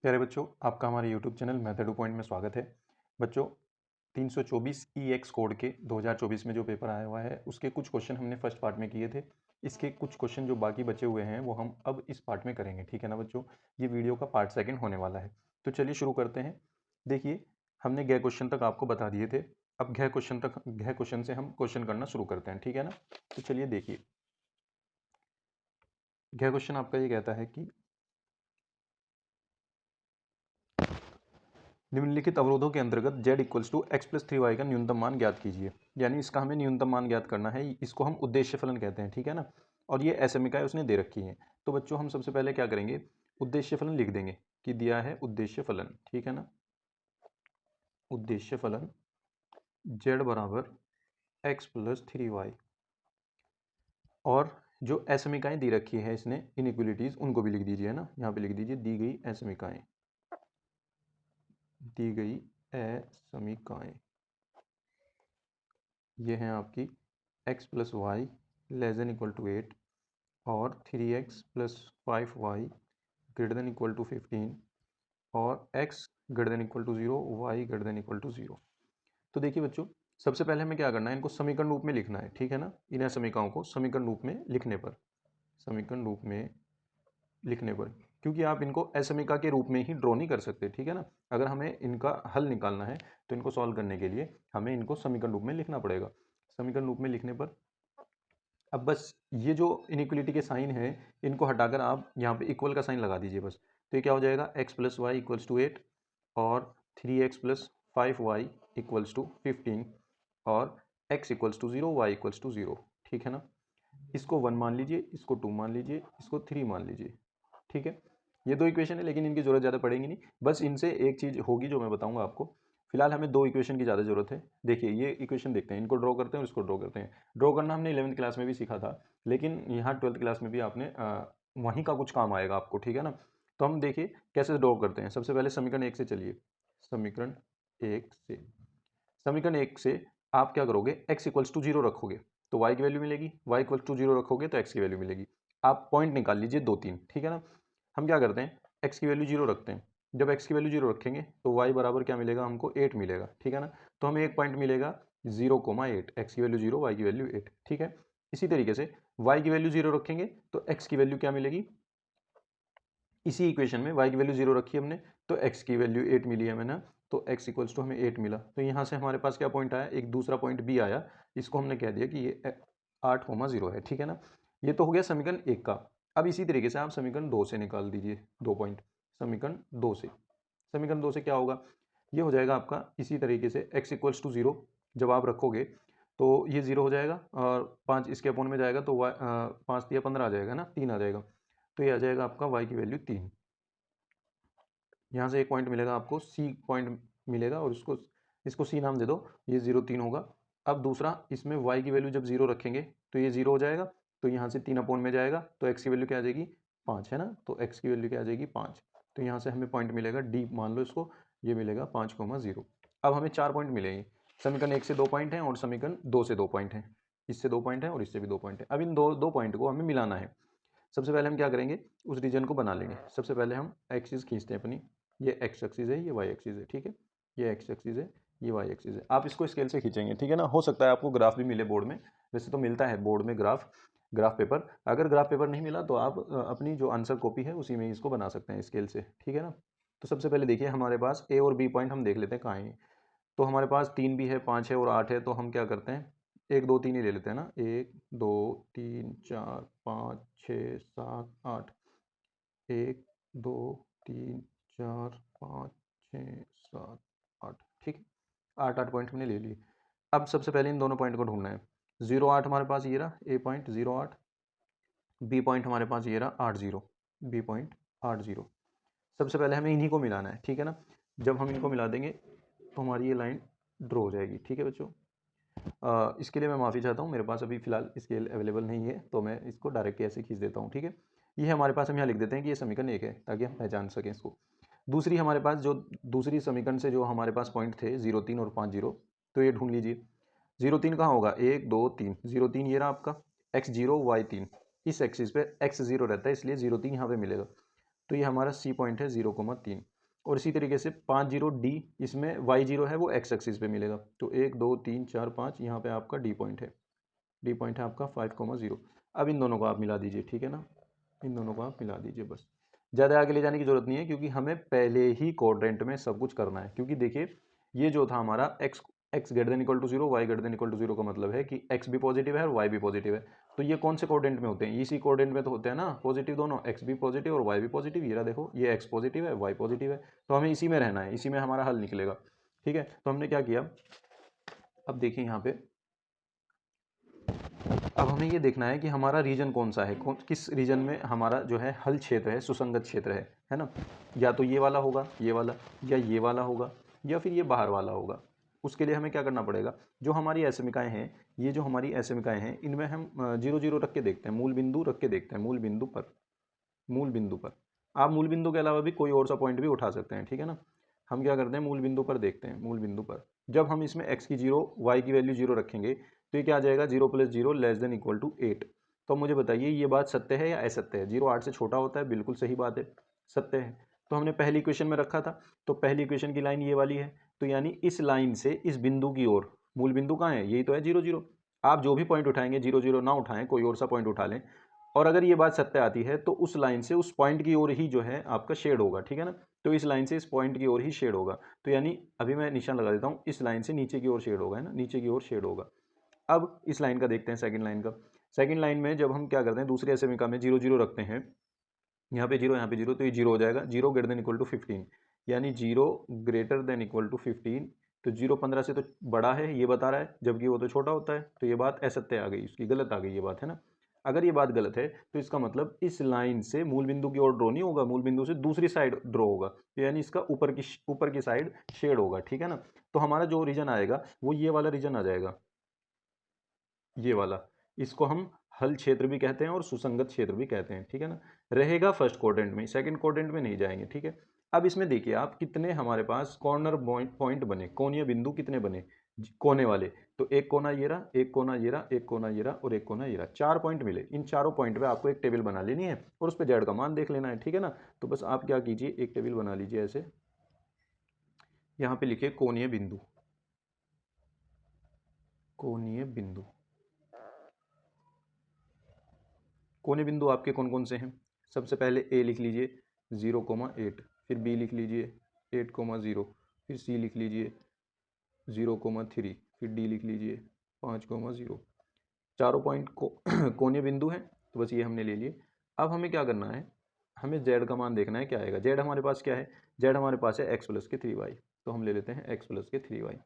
प्यारे बच्चों, आपका हमारे YouTube channel method two point में स्वागत है। बच्चों, 324 EX कोड के 2024 में जो पेपर आया हुआ है उसके कुछ क्वेश्चन हमने फर्स्ट पार्ट में किए थे। इसके कुछ क्वेश्चन जो बाकी बचे हुए हैं वो हम अब इस पार्ट में करेंगे, ठीक है ना बच्चों। ये वीडियो का पार्ट सेकंड होने वाला है। तो चलिए शुरू करते हैं। देखिए, हमने गए क्वेश्चन तक आपको बता दिए थे। अब गए क्वेश्चन से हम क्वेश्चन करना शुरू करते हैं, ठीक है ना। तो चलिए देखिए, गए क्वेश्चन आपका ये कहता है कि निम्नलिखित अवरोधों के अंतर्गत z equals to X plus three Y का न्यूनतम मान ज्ञात कीजिए। यानी इसका हमें न्यूनतम मान ज्ञात करना है। इसको हम उद्देश्य फलन कहते हैं, ठीक है ना। और ये असमीकाएं उसने दे रखी हैं। तो बच्चों, हम सबसे पहले क्या करेंगे, उद्देश्य फलन लिख देंगे कि दिया है उद्देश्य फलन, ठीक है ना। उद्देश्य फलन z बराबर एक्स प्लस थ्री वाई। और जो असमीकाएं दी रखी है इसने, इनइक्वलिटीज, उनको भी लिख दीजिए, है ना। यहाँ पे लिख दीजिए दी गई असमीकाएं, दी गई असमीकाएं। ये हैं आपकी x plus Y less than equal to 8 और 3x plus 5y greater than equal to 15 और x greater than equal to 0, y greater than equal to 0। तो देखिए बच्चों, सबसे पहले हमें क्या करना है, इनको समीकरण रूप में लिखना है, ठीक है ना। इन समीकरणों को समीकरण रूप में लिखने पर, समीकरण रूप में लिखने पर, क्योंकि आप इनको असमीका के रूप में ही ड्रॉ नहीं कर सकते, ठीक है ना। अगर हमें इनका हल निकालना है तो इनको सॉल्व करने के लिए हमें इनको समीकरण रूप में लिखना पड़ेगा। समीकरण रूप में लिखने पर अब बस ये जो इनइक्वलिटी के साइन है इनको हटाकर आप यहाँ पे इक्वल का साइन लगा दीजिए बस। तो ये क्या हो जाएगा, x plus Y equals to 8 और 3x plus 5y equals to 15 और x equals to 0, y equals to 0, ठीक है ना। इसको 1 मान लीजिए, इसको 2 मान लीजिए, इसको 3 मान लीजिए, ठीक है। ये दो इक्वेशन है लेकिन इनकी जरूरत ज़्यादा पड़ेगी नहीं। बस इनसे एक चीज़ होगी जो मैं बताऊंगा आपको। फिलहाल हमें दो इक्वेशन की ज़्यादा जरूरत है। देखिए, ये इक्वेशन देखते हैं, इनको ड्रॉ करते हैं और इसको ड्रॉ करते हैं। ड्रॉ करना हमने 11th क्लास में भी सीखा था, लेकिन यहाँ 12th क्लास में भी आपने वहीं का कुछ काम आएगा आपको, ठीक है ना। तो हम देखिए कैसे ड्रॉ करते हैं। सबसे पहले समीकरण एक से चलिए। समीकरण एक से, समीकरण एक से आप क्या करोगे, x इक्वल्स टू 0 रखोगे तो y की वैल्यू मिलेगी, y इक्वल्स टू 0 रखोगे तो x की वैल्यू मिलेगी। आप पॉइंट निकाल लीजिए 2 3, ठीक है ना। हम क्या करते हैं, x की वैल्यू 0 रखते हैं। जब x की वैल्यू 0 रखेंगे तो y बराबर क्या मिलेगा हमको, 8 मिलेगा, ठीक है ना। तो हमें एक पॉइंट मिलेगा 0,8, x की वैल्यू 0, y की वैल्यू 8, ठीक है। इसी तरीके से y की वैल्यू 0 रखेंगे तो x की वैल्यू क्या मिलेगी, इसी इक्वेशन में y की वैल्यू 0 रखी हमने तो x की वैल्यू 8 मिली है हमें ना। तो x इक्वल्स टू हमें 8 मिला। तो यहाँ से हमारे पास क्या पॉइंट आया, एक दूसरा पॉइंट b आया। इसको हमने कह दिया कि ये 8,0 है, ठीक है ना। ये तो हो गया समीकरण एक का। अब इसी तरीके से आप समीकरण दो से निकाल दीजिए दो पॉइंट। समीकरण दो से, समीकरण दो से क्या होगा, ये हो जाएगा आपका इसी तरीके से x इक्वल्स टू 0 जब आप रखोगे तो ये 0 हो जाएगा और 5 इसके अपोन में जाएगा तो 5 दिया 15 आ जाएगा ना, 3 आ जाएगा। तो ये आ जाएगा आपका y की वैल्यू 3। यहाँ से एक पॉइंट मिलेगा आपको, सी पॉइंट मिलेगा और इसको इसको सी नाम दे दो, ये 0,3 होगा। अब दूसरा, इसमें y की वैल्यू जब 0 रखेंगे तो ये 0 हो जाएगा। तो यहाँ से 3 अपोन में जाएगा तो x की वैल्यू क्या आ जाएगी, 5 है ना। तो x की वैल्यू क्या आ जाएगी, 5। तो यहाँ से हमें पॉइंट मिलेगा डी, मान लो इसको, ये मिलेगा 5,0। अब हमें 4 पॉइंट मिलेंगे। समीकरण एक से 2 पॉइंट हैं और समीकरण दो से 2 पॉइंट हैं। इससे 2 पॉइंट है और इससे भी 2 पॉइंट है। अब इन दो दो पॉइंट को हमें मिलाना है। सबसे पहले हम क्या करेंगे, उस रीजन को बना लेंगे। सबसे पहले हम एक्सिस खींचते हैं अपनी। ये एक्स एक्सिस है, ये वाई एक्सिस है, ठीक है। ये एक्स एक्सिस है, ये वाई एक्सिस है। आप इसको स्केल से खींचेंगे, ठीक है ना। हो सकता है आपको ग्राफ भी मिले बोर्ड में, वैसे तो मिलता है बोर्ड में ग्राफ, ग्राफ पेपर। अगर ग्राफ पेपर नहीं मिला तो आप अपनी जो आंसर कॉपी है उसी में इसको बना सकते हैं स्केल से, ठीक है ना। तो सबसे पहले देखिए, हमारे पास ए और बी पॉइंट हम देख लेते हैं कहाँ हैं। तो हमारे पास 3 भी है, 5 है और 8 है। तो हम क्या करते हैं, 1 2 3 ही ले लेते हैं ना। 1 2 3 4 5 6 7 8, 1 2 3 4 5 6 7 8, ठीक है। 8 8 पॉइंट हमने ले लिए। अब सबसे पहले इन दोनों पॉइंट को ढूंढना है। 0 8 हमारे पास ये रहा ए पॉइंट 0 8, बी पॉइंट हमारे पास ये रहा 8 0, बी पॉइंट 8 0। सबसे पहले हमें इन्हीं को मिलाना है, ठीक है ना। जब हम इनको मिला देंगे तो हमारी ये लाइन ड्रॉ हो जाएगी, ठीक है बच्चों। इसके लिए मैं माफ़ी चाहता हूँ, मेरे पास अभी फ़िलहाल स्केल अवेलेबल नहीं है तो मैं इसको डायरेक्ट ऐसे खींच देता हूँ, ठीक है। ये हमारे पास, हम यहाँ लिख देते हैं कि ये समीकरण एक है ताकि हम पहचान सकें इसको। दूसरी हमारे पास जो, दूसरी समीकरण से जो हमारे पास पॉइंट थे 0 3 और 5 0, तो ये ढूंढ लीजिए। 0 3 कहाँ होगा, 1 2 3, 0 3 ये रहा आपका, x 0 y 3। इस एक्सिस पे x 0 रहता है इसलिए 0 3 यहाँ पे मिलेगा। तो ये हमारा सी पॉइंट है 0,3। और इसी तरीके से 50D, इसमें y0 है वो x एक्सिस पे मिलेगा। तो 1 2 3 4 5, यहाँ पे आपका डी पॉइंट है। डी पॉइंट है आपका 5,0। अब इन दोनों को आप मिला दीजिए, ठीक है ना, इन दोनों को आप मिला दीजिए बस। ज़्यादा आगे ले जाने की जरूरत नहीं है, क्योंकि हमें पहले ही क्वाड्रेंट में सब कुछ करना है। क्योंकि देखिए ये जो था हमारा x greater than equal to 0, y greater than equal to 0 का मतलब है कि x भी पॉजिटिव है और y भी पॉजिटिव है। तो ये कौन से क्वाड्रेंट में होते हैं? इसी क्वाड्रेंट में तो होते हैं ना पॉजिटिव दोनों, x भी पॉजिटिव और y भी पॉजिटिव। ये रहा देखो, ये x पॉजिटिव है, y पॉजिटिव है, तो हमें इसी में रहना है, इसी में हमारा हल निकलेगा। ठीक है, तो हमने क्या किया, अब देखिए यहाँ पे, अब हमें ये देखना है कि हमारा रीजन कौन सा है, किस रीजन में हमारा जो है हल क्षेत्र है, सुसंगत क्षेत्र है ना। या तो ये वाला होगा, ये वाला, या ये वाला होगा, या फिर ये बाहर वाला होगा। उसके लिए हमें क्या करना पड़ेगा, जो हमारी असमिकाएं हैं, ये जो हमारी असमिकाएं हैं, इनमें हम 0 0 रख के देखते हैं, मूल बिंदु रख के देखते हैं, मूल बिंदु पर, मूल बिंदु पर। आप मूल बिंदु के अलावा भी कोई और सा पॉइंट भी उठा सकते हैं, ठीक है ना। हम क्या करते हैं, मूल बिंदु पर देखते हैं, मूल बिंदु पर। जब हम इसमें x की 0, y की वैल्यू 0 रखेंगे, तो ये क्या आ जाएगा, 0 + 0 लेस देन इक्वल टू 8। तो मुझे बताइए ये बात सत्य है या असत्य है? 0 8 से छोटा होता है, बिल्कुल सही बात है, सत्य है। तो हमने पहली इक्वेशन में रखा था, तो पहली इक्वेशन की लाइन ये वाली है, तो यानी इस लाइन से इस बिंदु की ओर, मूल बिंदु कहाँ है, यही तो है 0 0। आप जो भी पॉइंट उठाएंगे 0 0 ना उठाएं, कोई और सा पॉइंट उठा लें, और अगर ये बात सत्य आती है तो उस लाइन से उस पॉइंट की ओर ही जो है आपका शेड होगा, ठीक है ना। तो इस लाइन से इस पॉइंट की ओर ही शेड होगा। तो यानी अभी मैं निशान लगा देता हूँ, इस लाइन से नीचे की ओर शेड होगा, है ना, नीचे की ओर शेड होगा। अब इस लाइन का देखते हैं, सेकंड लाइन का। सेकंड लाइन में जब हम क्या करते हैं, दूसरी असमिका में 0 0 रखते हैं, यहाँ पे 0, यहाँ पे 0, तो ये 0 हो जाएगा। 0 ग्रेटर देन इक्वल टू 15, यानी 0 ग्रेटर देन इक्वल टू 15। तो 0 15 से तो बड़ा है ये बता रहा है, जबकि वो तो छोटा होता है। तो ये बात असत्य आ गई, उसकी गलत आ गई ये बात, है ना। अगर ये बात गलत है तो इसका मतलब इस लाइन से मूल बिंदु की ओर ड्रॉ नहीं होगा, मूल बिंदु से दूसरी साइड ड्रॉ होगा, तो यानी इसका ऊपर की साइड शेड होगा, ठीक है ना। तो हमारा जो रीजन आएगा वो ये वाला रीजन आ जाएगा, ये वाला। इसको हम हल क्षेत्र भी कहते हैं और सुसंगत क्षेत्र भी कहते हैं, ठीक है ना। रहेगा फर्स्ट क्वाड्रेंट में, सेकंड क्वाड्रेंट में नहीं जाएंगे, ठीक है। अब इसमें देखिए आप, कितने हमारे पास कॉर्नर पॉइंट बने, कोणीय बिंदु कितने बने, कोने वाले। तो एक कोना ये रहा, एक कोना ये रहा, एक कोना ये रहा और एक कोना ये रहा, 4 पॉइंट मिले। इन चारों पॉइंट पे आपको एक टेबल बना लेनी है और उस पर जेड का मान देख लेना है, ठीक है ना। तो बस आप क्या कीजिए, एक टेबल बना लीजिए ऐसे, यहाँ पे लिखिए कोणीय बिंदु, कोणीय बिंदु। कोने बिंदु आपके कौन कौन से हैं? सबसे पहले ए लिख लीजिए 0,8, फिर बी लिख लीजिए 8,0, फिर सी लिख लीजिए 0,3, फिर डी लिख लीजिए 5,0। चारों पॉइंट को कोने बिंदु हैं, तो बस ये हमने ले लिए। अब हमें क्या करना है, हमें जेड का मान देखना है, क्या आएगा। जेड हमारे पास क्या है, जेड हमारे पास है x + 3y, तो हम ले लेते हैं x + 3y।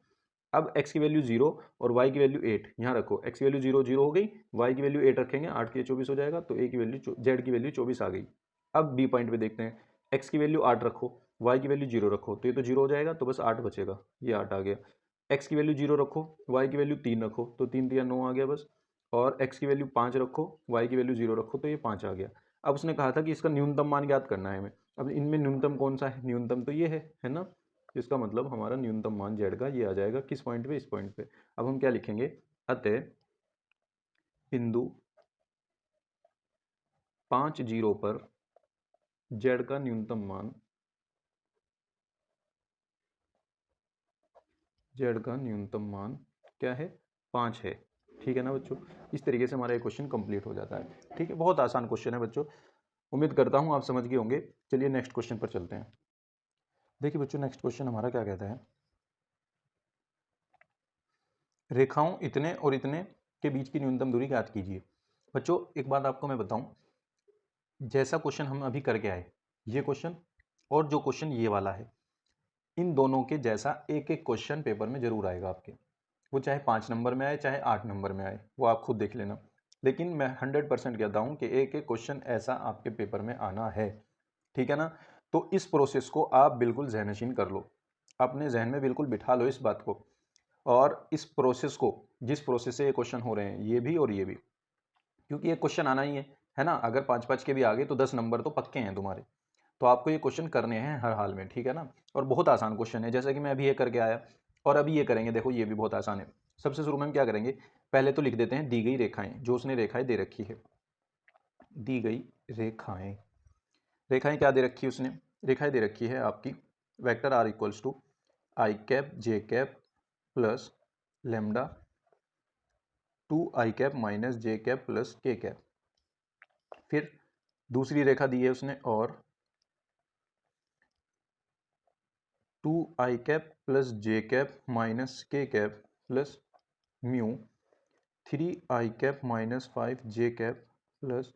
अब x की वैल्यू 0 और y की वैल्यू 8, यहाँ रखो, x की वैल्यू 0 0 हो गई, y की वैल्यू 8 रखेंगे, 8 के 24 हो जाएगा, तो a की वैल्यू z की वैल्यू 24 आ गई। अब b पॉइंट पे देखते हैं, x की वैल्यू 8 रखो, y की वैल्यू 0 रखो, तो ये तो 0 हो जाएगा, तो बस 8 बचेगा, ये 8 आ गया। x की वैल्यू 0 रखो, y की वैल्यू 3 रखो, तो 3 3 9 आ गया बस। और x की वैल्यू 5 रखो, y की वैल्यू 0 रखो, तो ये 5 आ गया। अब उसने कहा था कि इसका न्यूनतम मान ज्ञात करना है हमें। अब इनमें न्यूनतम कौन सा है, न्यूनतम तो ये है ना। इसका मतलब हमारा न्यूनतम मान जेड का ये आ जाएगा, किस पॉइंट पे, इस पॉइंट पे। अब हम क्या लिखेंगे, अतः बिंदु 5 0 पर जेड का न्यूनतम मान, जेड का न्यूनतम मान क्या है, 5 है, ठीक है ना बच्चों। इस तरीके से हमारा ये क्वेश्चन कंप्लीट हो जाता है, ठीक है। बहुत आसान क्वेश्चन है बच्चों, उम्मीद करता हूँ आप समझ गए होंगे। चलिए नेक्स्ट क्वेश्चन पर चलते हैं। देखिए बच्चों, नेक्स्ट क्वेश्चन हमारा क्या कहता है, रेखाओं इतने और इतने के बीच की न्यूनतम दूरी ज्ञात कीजिए। बच्चों एक बात आपको मैं बताऊं, जैसा क्वेश्चन हम अभी करके आए, ये क्वेश्चन और जो क्वेश्चन ये वाला है, इन दोनों के जैसा एक एक क्वेश्चन पेपर में जरूर आएगा आपके। वो चाहे 5 नंबर में आए, चाहे 8 नंबर में आए, वो आप खुद देख लेना। लेकिन मैं 100% कहता हूँ कि एक एक क्वेश्चन ऐसा आपके पेपर में आना है, ठीक है ना। तो इस प्रोसेस को आप बिल्कुल जहनशीन कर लो, अपने जहन में बिल्कुल बिठा लो इस बात को। और इस प्रोसेस को, जिस प्रोसेस से ये क्वेश्चन हो रहे हैं, ये भी और ये भी, क्योंकि ये क्वेश्चन आना ही है ना। अगर 5 5 के भी आ गए तो 10 नंबर तो पक्के हैं तुम्हारे। तो आपको ये क्वेश्चन करने हैं हर हाल में, ठीक है ना। और बहुत आसान क्वेश्चन है, जैसे कि मैं अभी ये करके आया और अभी ये करेंगे, देखो ये भी बहुत आसान है। सबसे शुरू में हम क्या करेंगे, पहले तो लिख देते हैं दी गई रेखाएं, जो उसने रेखाएं दे रखी है, दी गई रेखाएं। रेखाएं क्या दे रखी है उसने, रेखाएं दे रखी है आपकी vector R equals to I cap J cap plus lambda 2 i cap minus J cap plus K cap. फिर दूसरी रेखा दी है उसने और 2 i cap plus J cap minus K cap plus mu 3 i cap minus 5 J cap plus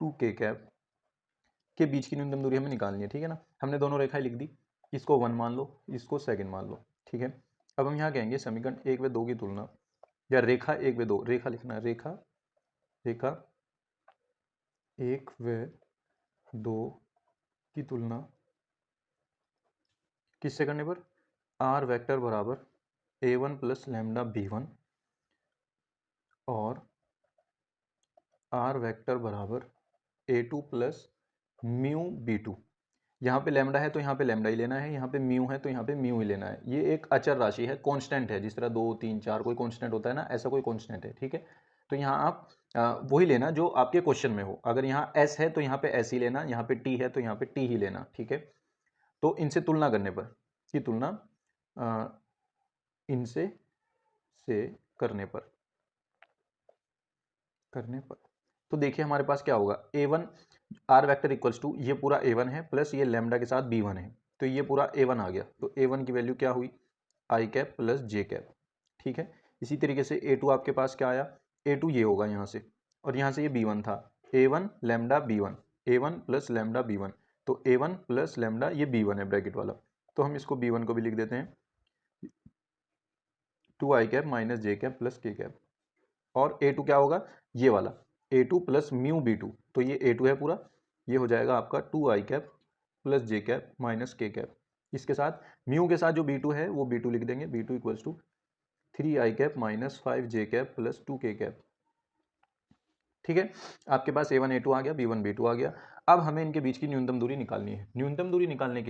2 K cap के बीच की न्यूनतम दूरी हमें निकालनी है। ठीक है ना, हमने दोनों रेखाएं लिख दी, इसको 1 मान लो, इसको सेकंड मान लो। ठीक है, अब हम यहाँ कहेंगे समीकरण 1 व 2 की तुलना, या रेखा 1 व 2, रेखा लिखना, रेखा 1 व 2 की तुलना किससे करने पर, आर वेक्टर बराबर a1 प्लस लैम्डा b1 और आर वेक्टर बराबर a2 प्लस म्यू b2। यहाँ पे लैम्डा है तो यहाँ पे लैम्डा ही लेना है, यहाँ पे म्यू है तो यहाँ पे म्यू ही लेना है। ये एक अचर राशि है, कांस्टेंट है, जिस तरह 2 3 4 कोई कांस्टेंट होता है ना, ऐसा कोई कांस्टेंट है। ठीक है, तो यहाँ आप वही लेना जो आपके क्वेश्चन में हो। अगर यहाँ s है तो यहाँ पे s ही लेना, यहाँ पे t है तो यहाँ पे t ही लेना। ठीक है, तो इनसे तुलना करने पर, की तुलना इनसे से करने पर तो देखिए हमारे पास क्या होगा, a1 are vector equals to, ये पूरा a1 है प्लस ये लैम्डा के साथ b1 है, तो ये पूरा a1 आ गया। तो a1 की वैल्यू क्या हुई, आई कैप प्लस जे कैप। ठीक है, इसी तरीके से a2 आपके पास क्या आया, a2 ये होगा यहाँ से, और यहाँ से ये b1 था, a1 lambda b1, a1 plus lambda b1, तो a1 प्लस लैम्डा ये b1 है ब्रैकेट वाला, तो हम इसको b1 को भी लिख देते हैं 2 i cap minus J cap plus K cap. और a2 क्या होगा, ये वाला a2 प्लस म्यू b2, तो ये a2 है पूरा, ये हो जाएगा आपका 2 i cap plus J cap minus K cap. इसके साथ म्यू के साथ जो b2 है वो b2 लिख देंगे, b2 equals to 3 i cap minus 5 J cap plus 2 K cap. ठीक है, आपके पास a1 a2 आ गया, b1 b2 आ गया। अब हमें इनके बीच की न्यूनतम दूरी निकालनी है। न्यूनतम दूरी निकालने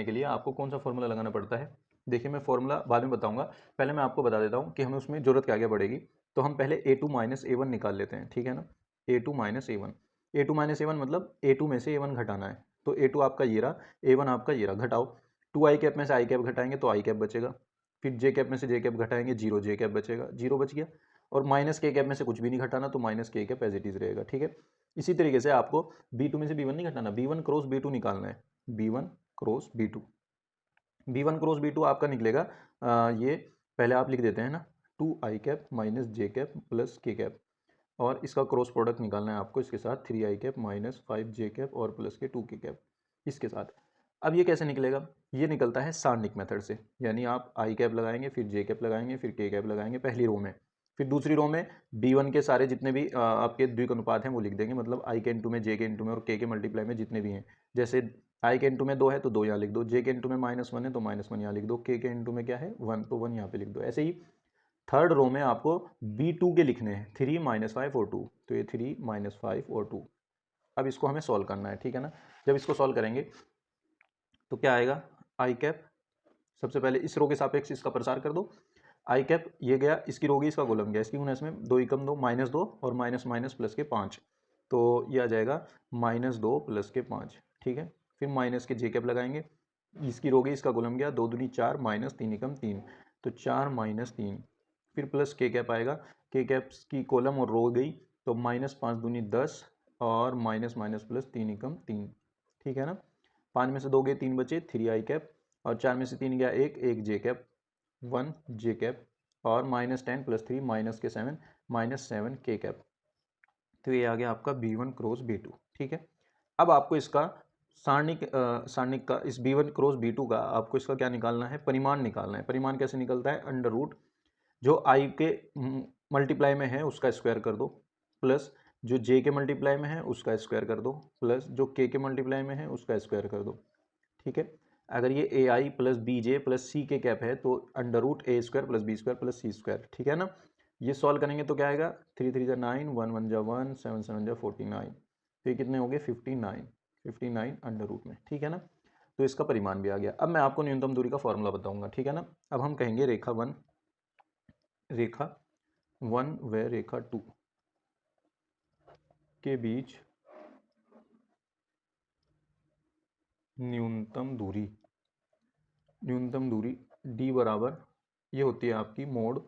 के लिए आपको कौन सा फॉर्मूला लगाना पड़ता है, देखिए मैं फॉर्मूला बाद में बताऊंगा, पहले मैं आपको बता देता हूं कि हमें उसमें जरूरत क्या क्या पड़ेगी। तो हम पहले a2 माइनस a1 निकाल लेते हैं। ठीक है ना, a2 minus a1, a2 minus a1 मतलब a2 में से a1 घटाना है। तो a2 आपका ये रहा, a1 आपका ये रहा, घटाओ, 2 i कैप में से i कैप घटाएंगे तो i कैप बचेगा, फिर जे कैप में से जे कैप घटाएंगे, 0 जे कैप बचेगा, 0 बच गया, और माइनस के कैप में से कुछ भी नहीं घटाना तो minus K cap as it is रहेगा। ठीक है, इसी तरीके से आपको b2 में से b1 नहीं घटाना, b1 क्रॉस b2 निकालना है, b1 cross b2, b1 cross b2 आपका निकलेगा ये पहले आप लिख देते हैं ना, 2 i cap minus J cap plus K cap, और इसका क्रॉस प्रोडक्ट निकालना है आपको इसके साथ, 3 i cap minus 5 J cap और प्लस के 2 के कैप इसके साथ। अब ये कैसे निकलेगा, ये निकलता है सारणिक मेथड से, यानी आप आई कैप लगाएंगे, फिर जे कैप लगाएंगे, फिर के कैप लगाएंगे पहली रो में, फिर दूसरी रो में b1 के सारे जितने भी आपके द्विक अनुपात हैं वो लिख देंगे, मतलब आई के इंटू में, जे के इंटू में और के मल्टीप्लाई में जितने भी हैं। जैसे आई के इंटू में 2 है तो 2 यहाँ लिख दो, जे के इंटू में -1 है तो -1 यहाँ लिख दो, के इंटू में क्या है 1 तो 1 यहाँ पे लिख दो। ऐसे ही थर्ड रो में आपको b2 के लिखने हैं, 3 -5 और 2, तो ये 3 -5 और 2। अब इसको हमें सॉल्व करना है। ठीक है ना, जब इसको सॉल्व करेंगे तो क्या आएगा, आई कैप, सबसे पहले इस रो के सापेक्ष इसका प्रसार कर दो, आई कैप ये गया, इसकी रो गई, इसका गोलम गया, इसकी गुना इसमें 2 एकम 2 -2 और माइनस माइनस प्लस के 5, तो ये आ जाएगा -2 प्लस के 5। ठीक है, फिर माइनस के जे कैप लगाएंगे, इसकी रो गई, इसका गोलम गया, 2 दूनी 4 माइनस 3 एकम 3, तो 4 माइनस 3, फिर प्लस के कैप आएगा, के कैप की कॉलम और रो गई, तो -5 दूनी 10 और माइनस माइनस प्लस 3 एकम 3। ठीक है ना, 5 में से 2 गए 3 बचे, 3 आई कैप, और 4 में से 3 गया 1 जे कैप, 1 जे कैप, और -10 प्लस 3 माइनस के 7 -7 के कैप। तो ये आ गया आपका b1 क्रॉस b2। ठीक है, अब आपको इसका सारणिक का इस b1 क्रॉस b2 का आपको इसका क्या निकालना है, परिमाण निकालना है। परिमाण कैसे निकलता है, अंडर रूट जो i के मल्टीप्लाई में है उसका स्क्वायर कर दो, प्लस जो j के मल्टीप्लाई में है उसका स्क्वायर कर दो, प्लस जो k के मल्टीप्लाई में है उसका स्क्वायर कर दो। ठीक है, अगर ये A I plus B J plus C K cap है तो under root A square plus B square plus C square. ठीक है ना, ये सॉल्व करेंगे तो क्या आएगा, 3 3 जा 9, 1 1 जा 1, 7 7 जा 49, तो ये कितने हो गए 59 अंडर रूट में। ठीक है ना, तो इसका परिमाण भी आ गया। अब मैं आपको न्यूनतम दूरी का फॉर्मूला बताऊंगा। ठीक है ना, अब हम कहेंगे रेखा 1 व रेखा 2 के बीच न्यूनतम दूरी, न्यूनतम दूरी d बराबर ये होती है आपकी मोड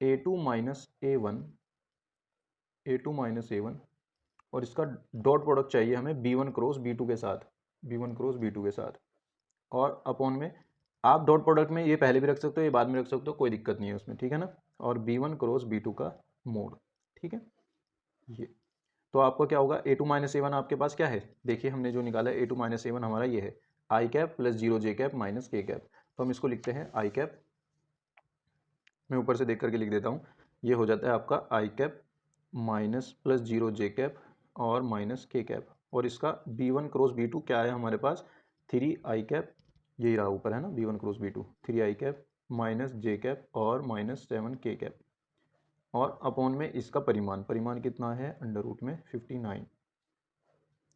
a2 माइनस a1 और इसका डॉट प्रोडक्ट चाहिए हमें b1 क्रॉस b2 के साथ, b1 क्रॉस b2 के साथ, और अपॉन में आप डॉट प्रोडक्ट में ये पहले भी रख सकते हो, ये बाद में रख सकते हो, कोई दिक्कत नहीं है उसमें, ठीक है ना। और b1 क्रॉस b2 का मोड, ठीक है। ये तो आपका क्या होगा, a2 माइनस a1 आपके पास क्या है, देखिए हमने जो निकाला है a2 माइनस a1 हमारा ये है I cap plus 0 j cap minus k cap. तो हम इसको लिखते हैं आई कैप, मैं ऊपर से देख करके लिख देता हूँ, ये हो जाता है आपका I cap minus plus 0 j cap और माइनस k कैप, और इसका b1 क्रॉस b2 क्या है हमारे पास 3 आई कैप, यही रहा ऊपर है ना, b1 क्रॉस b2 3 आई कैप माइनस j कैप और माइनस 7 k कैप, और अपॉन में इसका परिमाण, परिमाण कितना है अंडर रूट में 59,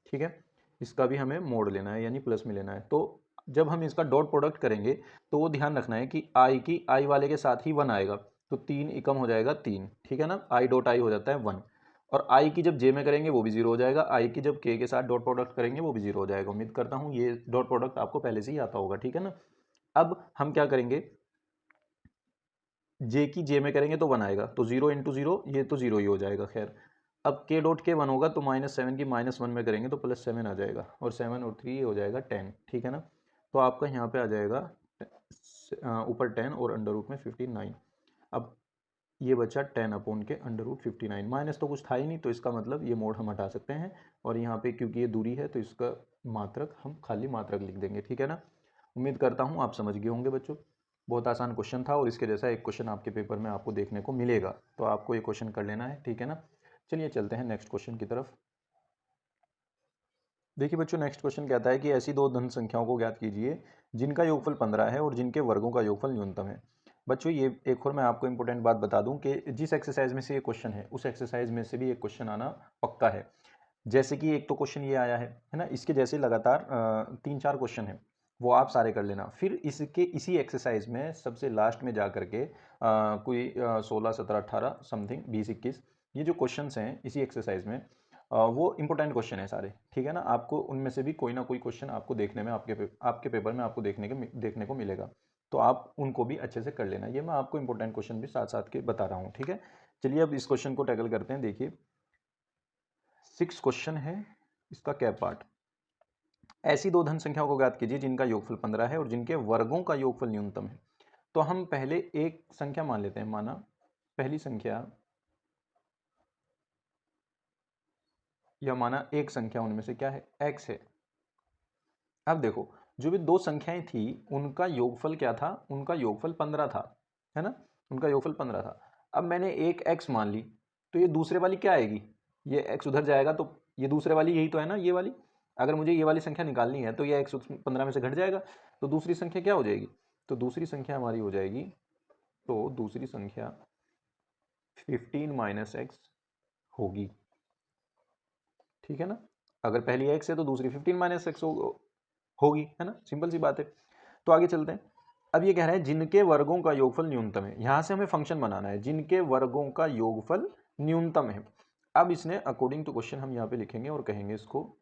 ठीक है। इसका भी हमें मोड लेना है यानी प्लस में लेना है। तो जब हम इसका डॉट प्रोडक्ट करेंगे तो वो ध्यान रखना है कि आई वाले के साथ ही 1 आएगा, तो 3 एकम हो जाएगा 3, ठीक है ना, आई डॉट आई हो जाता है 1, और आई की जब जे में करेंगे वो भी 0 हो जाएगा, आई की जब के साथ डॉट प्रोडक्ट करेंगे वो भी 0 हो जाएगा। उम्मीद करता हूँ ये डॉट प्रोडक्ट आपको पहले से ही आता होगा, ठीक है ना। अब हम क्या करेंगे, जे की जे में करेंगे तो 1 आएगा, तो 0 इंटू 0 ये तो 0 ही हो जाएगा। खैर अब के डॉट के 1 होगा तो -7 की -1 में करेंगे तो +7 आ जाएगा, और 7 और 3 हो जाएगा 10, ठीक है ना। तो आपका यहाँ पे आ जाएगा ऊपर 10 और अंडर रूट में 59। अब ये बचा 10 अपॉन के अंडर रूट 59, माइनस तो कुछ था ही नहीं, तो इसका मतलब ये मोड हम हटा सकते हैं, और यहाँ पे क्योंकि ये दूरी है तो इसका मात्रक हम खाली मात्रक लिख देंगे, ठीक है ना। उम्मीद करता हूँ आप समझ गए होंगे बच्चों, बहुत आसान क्वेश्चन था, और इसके जैसा एक क्वेश्चन आपके पेपर में आपको देखने को मिलेगा, तो आपको ये क्वेश्चन कर लेना है, ठीक है ना। चलिए चलते हैं नेक्स्ट क्वेश्चन की तरफ। देखिए बच्चों, नेक्स्ट क्वेश्चन कहता है कि ऐसी दो धन संख्याओं को ज्ञात कीजिए जिनका योगफल 15 है और जिनके वर्गों का योगफल न्यूनतम है। बच्चों ये एक और मैं आपको इंपॉर्टेंट बात बता दूं कि जिस एक्सरसाइज में से ये क्वेश्चन है उस एक्सरसाइज में से भी एक क्वेश्चन आना पक्का है। जैसे कि एक तो क्वेश्चन ये आया है ना, इसके जैसे लगातार 3-4 क्वेश्चन है, वो आप सारे कर लेना। फिर इसके इसी एक्सरसाइज में सबसे लास्ट में जा करके कोई 16, 17, 18 समथिंग 20, 21 ये जो क्वेश्चंस हैं इसी एक्सरसाइज में वो इंपॉर्टेंट क्वेश्चन है सारे, ठीक है ना। आपको उनमें से भी कोई ना कोई क्वेश्चन आपको देखने में आपके पेपर में आपको देखने को मिलेगा, तो आप उनको भी अच्छे से कर लेना। ये मैं आपको इंपॉर्टेंट क्वेश्चन भी साथ साथ के बता रहा हूँ, ठीक है। चलिए अब इस क्वेश्चन को टैकल करते हैं। देखिए 6 क्वेश्चन है, इसका कैप पार्ट। ऐसी दो धन संख्याओं को ज्ञात कीजिए जिनका योगफल 15 है और जिनके वर्गों का योगफल न्यूनतम है। तो हम पहले एक संख्या मान लेते हैं, माना पहली संख्या या माना एक संख्या उनमें से क्या है, x है। अब देखो जो भी दो संख्याएं थी उनका योगफल क्या था, उनका योगफल 15 था, है ना, उनका योगफल 15 था। अब मैंने एक x मान ली, तो ये दूसरे वाली क्या आएगी, ये x उधर जाएगा, तो ये दूसरे वाली यही तो है ना, ये वाली। अगर मुझे ये वाली संख्या निकालनी है तो ये x 15 में से घट जाएगा, तो दूसरी संख्या क्या हो जाएगी, तो दूसरी संख्या हमारी हो जाएगी, तो दूसरी संख्या 15 माइनस x होगी, ठीक है ना। अगर पहली x है तो दूसरी 15 माइनस x होगी, है ना, सिंपल सी बात है। तो आगे चलते हैं। अब ये कह रहा है जिनके वर्गों का योगफल न्यूनतम है, यहां से हमें फंक्शन बनाना है, जिनके वर्गों का योगफल न्यूनतम है। अब इसने अकॉर्डिंग टू क्वेश्चन हम यहाँ पे लिखेंगे और कहेंगे इसको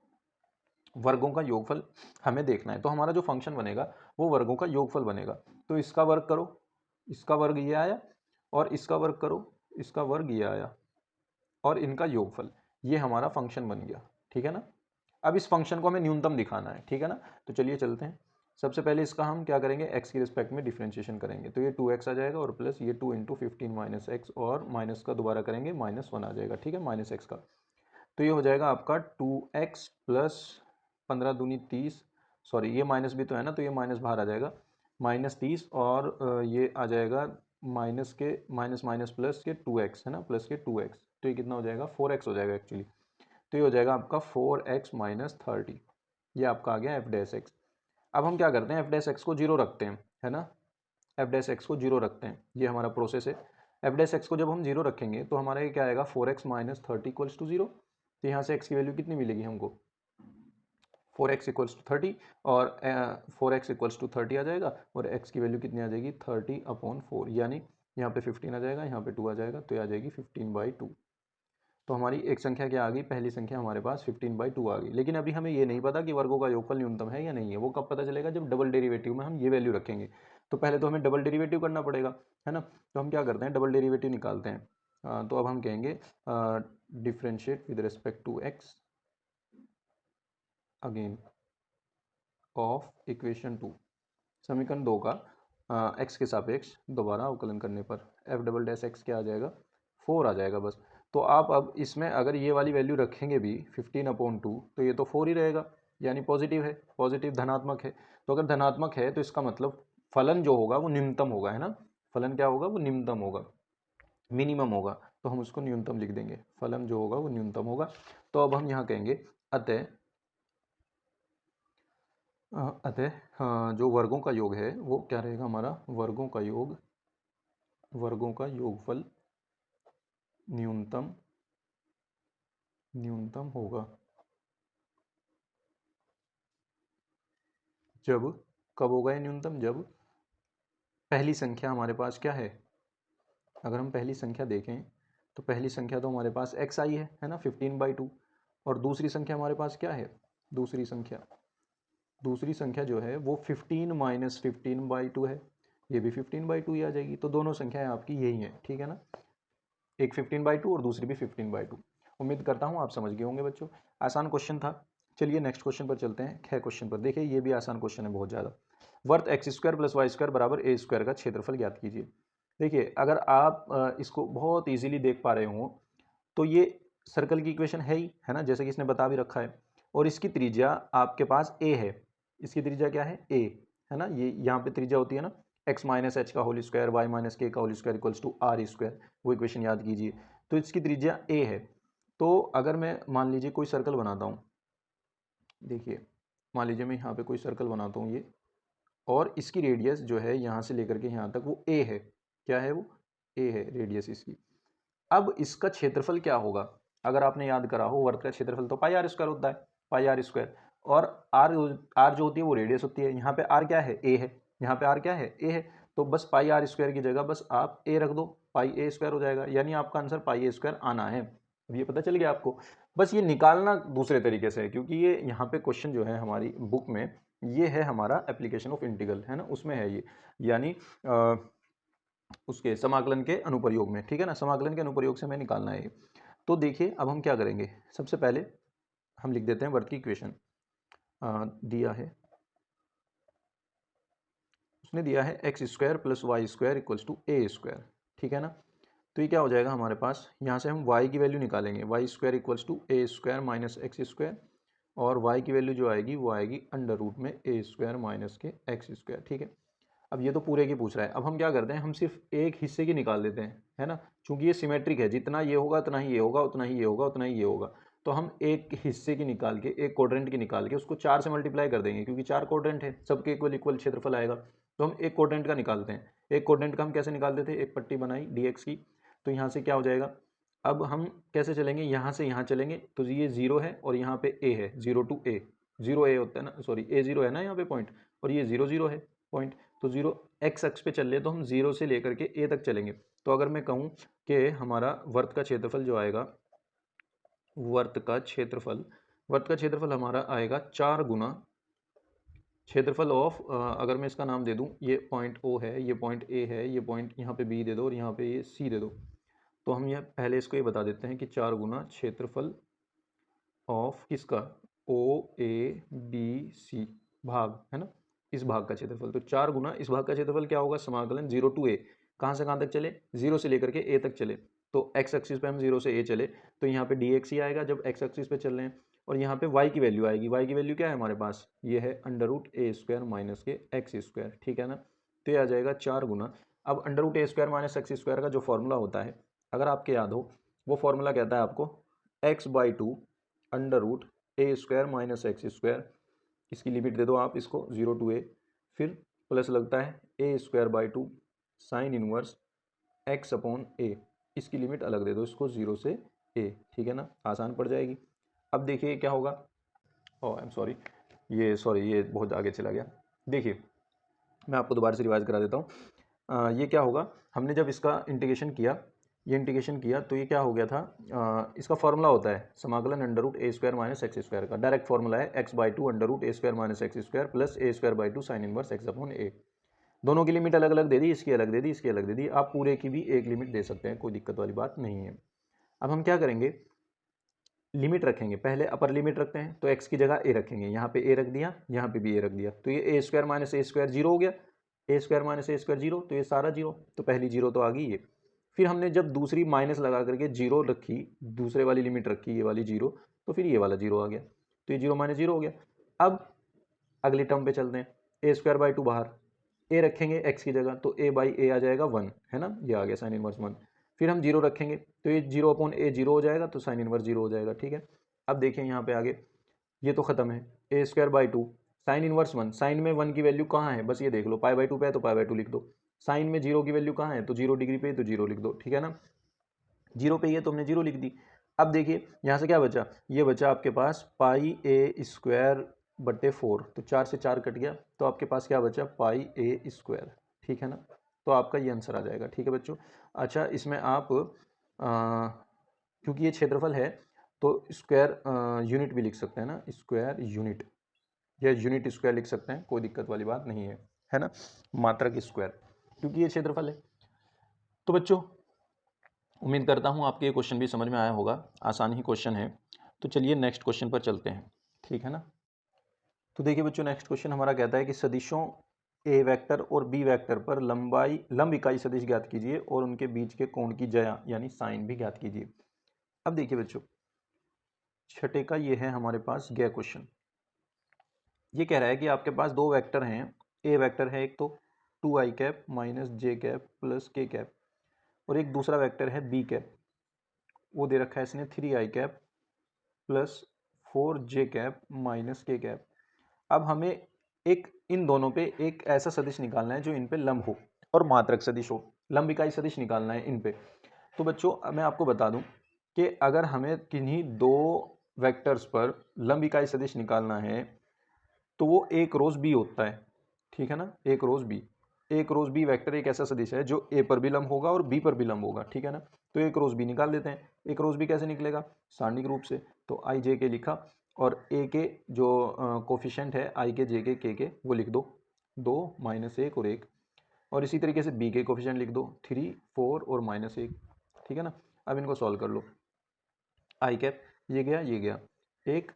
वर्गों का योगफल हमें देखना है, तो हमारा जो फंक्शन बनेगा वो वर्गों का योगफल बनेगा। तो इसका वर्ग करो, इसका वर्ग ये आया, और इसका वर्ग करो, इसका वर्ग ये आया, और इनका योगफल, ये हमारा फंक्शन बन गया, ठीक है ना। अब इस फंक्शन को हमें न्यूनतम दिखाना है, ठीक है ना। तो चलिए चलते हैं। सबसे पहले इसका हम क्या करेंगे, x की रिस्पेक्ट में डिफरेंशिएशन करेंगे, तो ये 2x आ जाएगा और प्लस ये 2 इंटू 15 माइनस एक्स, और माइनस का दोबारा करेंगे -1 आ जाएगा, ठीक है, माइनस एक्स का। तो ये हो जाएगा आपका 2x प्लस 15 दूनी 30, सॉरी ये माइनस भी तो है ना, तो ये माइनस बाहर आ जाएगा, -30, और ये आ जाएगा माइनस के माइनस माइनस प्लस के 2x, है ना, प्लस के 2x, तो ये कितना हो जाएगा 4x हो जाएगा एक्चुअली। तो ये हो जाएगा आपका 4x माइनस 30, ये आपका आ गया एफ डैश एक्स। अब हम क्या करते हैं, एफ डैश एक्स को जीरो रखते हैं, है ना, एफ डैश एक्स को जीरो रखते हैं, ये हमारा प्रोसेस है। एफ डैश एक्स को जब हम जीरो रखेंगे तो हमारा ये क्या आएगा, 4x minus 30 equals to zero. तो यहाँ से x की वैल्यू कितनी मिलेगी हमको, 4x इक्वल्स टू 30, और 4x इक्वल्स टू 30 आ जाएगा, और x की वैल्यू कितनी आ जाएगी 30 अपॉन 4, यानी यहाँ पे 15 आ जाएगा, यहाँ पे 2 आ जाएगा, तो ये आ जाएगी 15/2। तो हमारी एक संख्या क्या आ गई, पहली संख्या हमारे पास 15/2 आ गई। लेकिन अभी हमें ये नहीं पता कि वर्गों का योगफल न्यूनतम है या नहीं है। वो कब पता चलेगा, जब डबल डेरिवेटिव में हम ये वैल्यू रखेंगे। तो पहले तो हमें डबल डेरिवेटिव करना पड़ेगा, है ना। तो हम क्या करते हैं, डबल डेरिवेटिव निकालते हैं। तो अब हम कहेंगे differentiate with respect to X again of equation 2, समीकरण 2 का एक्स के सापेक्ष दोबारा अवकलन करने पर एफ डबल डैश एक्स क्या आ जाएगा, 4 आ जाएगा बस। तो आप अब इसमें अगर ये वाली वैल्यू रखेंगे भी 15/2, तो ये तो 4 ही रहेगा, यानी पॉजिटिव है, पॉजिटिव धनात्मक है। तो अगर धनात्मक है तो इसका मतलब फलन जो होगा वो न्यूनतम होगा, है ना। फलन क्या होगा, वो न्यूनतम होगा, मिनिमम होगा। तो हम उसको न्यूनतम लिख देंगे, फलन जो होगा वो न्यूनतम होगा। तो अब हम यहाँ कहेंगे अतः जो वर्गों का योग है वो क्या रहेगा हमारा, वर्गों का योगफल न्यूनतम होगा जब, कब होगा ये न्यूनतम, जब पहली संख्या हमारे पास क्या है। अगर हम पहली संख्या देखें तो पहली संख्या तो हमारे पास x आई है ना, 15/2। और दूसरी संख्या हमारे पास क्या है, दूसरी संख्या जो है वो 15 - 15/2 है। ये भी 15/2 ही आ जाएगी। तो दोनों संख्याएं आपकी यही हैं, ठीक है ना। एक 15/2 और दूसरी भी 15/2। उम्मीद करता हूँ आप समझ गए होंगे बच्चों। आसान क्वेश्चन था। चलिए नेक्स्ट क्वेश्चन पर चलते हैं, ख क्वेश्चन पर। देखिए ये भी आसान क्वेश्चन है बहुत ज़्यादा। वर्त x² + y² बराबर a² का क्षेत्रफल ज्ञात कीजिए। देखिए अगर आप इसको बहुत ईजिली देख पा रहे हो तो ये सर्कल की इक्वेशन है ना, जैसे कि इसने बता भी रखा है। और इसकी त्रिज्या आपके पास a है। इसकी त्रिज्या क्या है, a, है ना। ये यहाँ पे त्रिज्या होती है ना, x - h का होल स्क्वायर, y - k का whole square equals to r²। वो इक्वेशन याद कीजिए। तो इसकी त्रिज्या a है। तो अगर मैं मान लीजिए कोई सर्कल बनाता हूँ, देखिए मान लीजिए मैं यहाँ पे कोई सर्कल बनाता हूँ ये, और इसकी रेडियस जो है यहाँ से लेकर के यहाँ तक वो a है। क्या है वो, a है रेडियस इसकी। अब इसका क्षेत्रफल क्या होगा, अगर आपने याद करा हो वर्ग का क्षेत्रफल तो πr² होता है, πr²। और r जो होती है वो रेडियस होती है। यहाँ पे r क्या है, a है। यहाँ पे r क्या है, a है। तो बस πr² की जगह बस आप a रख दो, πa² हो जाएगा। यानी आपका आंसर πa² आना है। अब ये पता चल गया आपको। बस ये निकालना दूसरे तरीके से है, क्योंकि ये यहाँ पे क्वेश्चन जो है हमारी बुक में ये है हमारा एप्लीकेशन ऑफ इंटीग्रल, है ना, उसमें है ये। यानी उसके समाकलन के अनुप्रयोग में, ठीक है ना, समाकलन के अनुप्रयोग से हमें निकालना है। तो देखिए अब हम क्या करेंगे, सबसे पहले हम लिख देते हैं वर्ग की इक्वेशन। दिया है, उसने दिया है x² + y² equals to a², ठीक है ना। तो ये क्या हो जाएगा हमारे पास, यहाँ से हम y की वैल्यू निकालेंगे, y² equals to a² - x²। और y की वैल्यू जो आएगी वो आएगी √ में a² - के x², ठीक है। अब ये तो पूरे की पूछ रहा है। अब हम क्या करते हैं, हम सिर्फ एक हिस्से की निकाल देते हैं, है ना। चूंकि ये सिमेट्रिक है, जितना ये होगा उतना ही ये होगा, उतना ही ये होगा, उतना ही ये होगा। तो हम एक हिस्से की निकाल के, एक क्वाड्रेंट की निकाल के उसको 4 से मल्टीप्लाई कर देंगे, क्योंकि 4 क्वाड्रेंट है, सबके इक्वल इक्वल क्षेत्रफल आएगा। तो हम एक क्वाड्रेंट का निकालते हैं। एक क्वाड्रेंट का हम कैसे निकालते थे, एक पट्टी बनाई dx की। तो यहाँ से क्या हो जाएगा, अब हम कैसे चलेंगे, यहाँ से यहाँ चलेंगे तो ये 0 है और यहाँ पे a है, 0 to a, 0a होता है ना, सॉरी a0 है ना यहाँ पे पॉइंट, और ये 0 0 है पॉइंट। तो 0 x अक्ष पे चल रहे तो हम 0 से लेकर के a तक चलेंगे। तो अगर मैं कहूँ कि हमारा वर्त का क्षेत्रफल जो आएगा, वर्त का क्षेत्रफल हमारा आएगा 4 गुना क्षेत्रफल ऑफ, अगर मैं इसका नाम दे दूं, ये पॉइंट O है, ये पॉइंट A है, ये पॉइंट यहाँ पे B दे दो और यहाँ पे ये C दे दो। तो हम यह पहले इसको ये बता देते हैं कि 4 गुना क्षेत्रफल ऑफ किसका, OABC भाग, है ना, इस भाग का क्षेत्रफल। तो 4 गुना इस भाग का क्षेत्रफल क्या होगा, समाकलन 0 to a, कहाँ से कहाँ तक चले, 0 से लेकर के a तक चले। तो x एक्सिस पे हम 0 से a चले तो यहाँ पे dx ही आएगा जब x एक्सिस पे चल रहे हैं। और यहाँ पे y की वैल्यू आएगी, y की वैल्यू क्या है हमारे पास, ये है √a² - के x², ठीक है ना। तो ये आ जाएगा 4 गुना। अब √a² - x² का जो फॉर्मूला होता है, अगर आपके याद हो, वो फॉर्मूला कहता है आपको x/2 √a² - x²। इसकी लिमिट दे दो आप इसको 0 to a, फिर प्लस लगता है a²/2 साइन इनवर्स x/a। इसकी लिमिट अलग दे दो इसको 0 से a, ठीक है ना, आसान पड़ जाएगी। अब देखिए क्या होगा, ओह आई एम सॉरी, ये बहुत आगे चला गया। देखिए मैं आपको दोबारा से रिवाइज करा देता हूँ। ये क्या होगा, हमने जब इसका इंटीग्रेशन किया ये इंटीग्रेशन किया तो ये क्या हो गया था, इसका फॉर्मूला होता है समाकलन under root A square minus X square का, डायरेक्ट फॉर्मूला है x/2 under root A square minus X square plus A square by 2 sine inverse X upon A. दोनों की लिमिट अलग अलग दे दी, इसकी अलग दे दी, इसकी अलग दे दी, आप पूरे की भी एक लिमिट दे सकते हैं, कोई दिक्कत वाली बात नहीं है। अब हम क्या करेंगे, लिमिट रखेंगे, पहले अपर लिमिट रखते हैं तो x की जगह a रखेंगे, यहाँ पे a रख दिया, यहाँ पे भी a रख दिया, तो ये ए स्क्वायर माइनस ए स्क्वायर जीरो हो गया, ए स्क्वायर माइनस ए स्क्वायर जीरो, तो ये सारा जीरो, तो पहली जीरो तो आ गई ये। फिर हमने जब दूसरी माइनस लगा करके जीरो रखी, दूसरे वाली लिमिट रखी ये वाली जीरो, तो फिर ये वाला जीरो आ गया, तो ये जीरो माइनस जीरो हो गया। अब अगली टर्म पे चलते हैं, ए स्क्वायर बाई 2 बाहर, ए रखेंगे x की जगह तो a बाई ए आ जाएगा 1, है ना, ये आ गया साइन इनवर्स 1। फिर हम जीरो रखेंगे तो ये जीरो अपॉन ए जीरो हो जाएगा, तो साइन इनवर्स जीरो हो जाएगा, ठीक है। अब देखिए यहाँ पे आगे, ये तो खत्म है, A square by 2 sine inverse 1, sine में 1 की वैल्यू कहाँ है, बस ये देख लो, पाई बाई 2 पे है तो पाई बाई 2 लिख दो, साइन में जीरो की वैल्यू कहाँ है, तो 0 डिग्री पे तो 0 लिख दो, ठीक है ना, जीरो पे ही है तो हमने 0 लिख दी। अब देखिए यहाँ से क्या बचा, ये बचा आपके पास पाई ए स्क्वायर बट्टे 4, तो 4 से 4 कट गया, तो आपके पास क्या बचा, पाई ए स्क्वायर, ठीक है ना, तो आपका ये आंसर आ जाएगा, ठीक है बच्चों। अच्छा, इसमें आप क्योंकि ये क्षेत्रफल है तो स्क्वायर यूनिट भी लिख सकते हैं ना, स्क्वायर यूनिट या यूनिट स्क्वायर लिख सकते हैं, कोई दिक्कत वाली बात नहीं है ना, मात्रक स्क्वायर, क्योंकि ये क्षेत्रफल है। तो बच्चों उम्मीद करता हूँ आपके ये क्वेश्चन भी समझ में आया होगा, आसान ही क्वेश्चन है। तो चलिए नेक्स्ट क्वेश्चन पर चलते हैं, ठीक है ना। तो देखिए बच्चों, नेक्स्ट क्वेश्चन हमारा कहता है कि सदिशों ए वेक्टर और बी वेक्टर पर लंब इकाई सदिश ज्ञात कीजिए और उनके बीच के कोण की ज्या यानी साइन भी ज्ञात कीजिए। अब देखिए बच्चों, छठे का ये है हमारे पास गया क्वेश्चन। ये कह रहा है कि आपके पास दो वेक्टर हैं, ए वेक्टर है एक तो 2i cap minus J cap plus K cap, और एक दूसरा वेक्टर है बी कैप, वो दे रखा है इसने 3i cap plus 4j cap minus K cap. अब हमें एक इन दोनों पे एक ऐसा सदिश निकालना है जो इन पे लंब हो और मात्रक सदिश हो, लंब इकाई सदिश निकालना है इन पे। तो बच्चों मैं आपको बता दूं कि अगर हमें किन्हीं दो वेक्टर्स पर लंब इकाई सदिश निकालना है तो वो एक रोज बी होता है, ठीक है ना, एक रोज बी, एक रोज बी वेक्टर एक ऐसा सदिश है जो ए पर भी लंब होगा और बी पर भी लंब होगा, ठीक है ना। तो एक रोज बी निकाल लेते हैं। एक रोज बी कैसे निकलेगा, सारणिक रूप से, तो आई जे के लिखा और ए के जो कोफिशेंट है आई के जे के वो लिख दो, 2 माइनस 1 और 1, और इसी तरीके से बी के कोफिशेंट लिख दो 3 4 और माइनस 1, ठीक है ना। अब इनको सॉल्व कर लो, आई कैप ये गया 1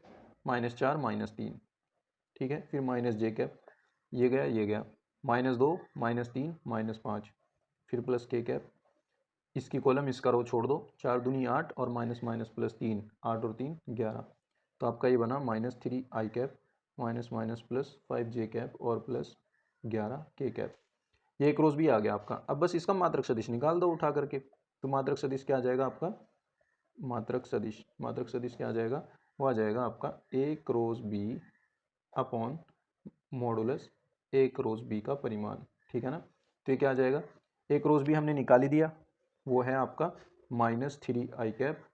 माइनस 4 माइनस 3, ठीक है, फिर माइनस जे कैप ये गया माइनस 2 माइनस 3 माइनस 5, फिर प्लस के कैप, इसकी कॉलम इसका रो छोड़ दो, 4 दूनी 8 और माइनस माइनस प्लस 3, 8 और 3 11, तो आपका ये बना माइनस 3 आई cap minus minus plus 5 J cap और प्लस 11 के कैप। ये एक रोज भी आ गया आपका। अब बस इसका मात्रक सदिश निकाल दो उठा करके, तो मात्रक सदिश क्या आ जाएगा आपका, मात्रक सदिश क्या आ जाएगा, वो आ जाएगा आपका ए क्रॉस बी अपॉन मॉडुलस ए क्रॉस बी का परिमाण, ठीक है ना। तो ये क्या आ जाएगा, ए क्रॉस बी हमने निकाल ही दिया, वो है आपका माइनस 3 आई कैप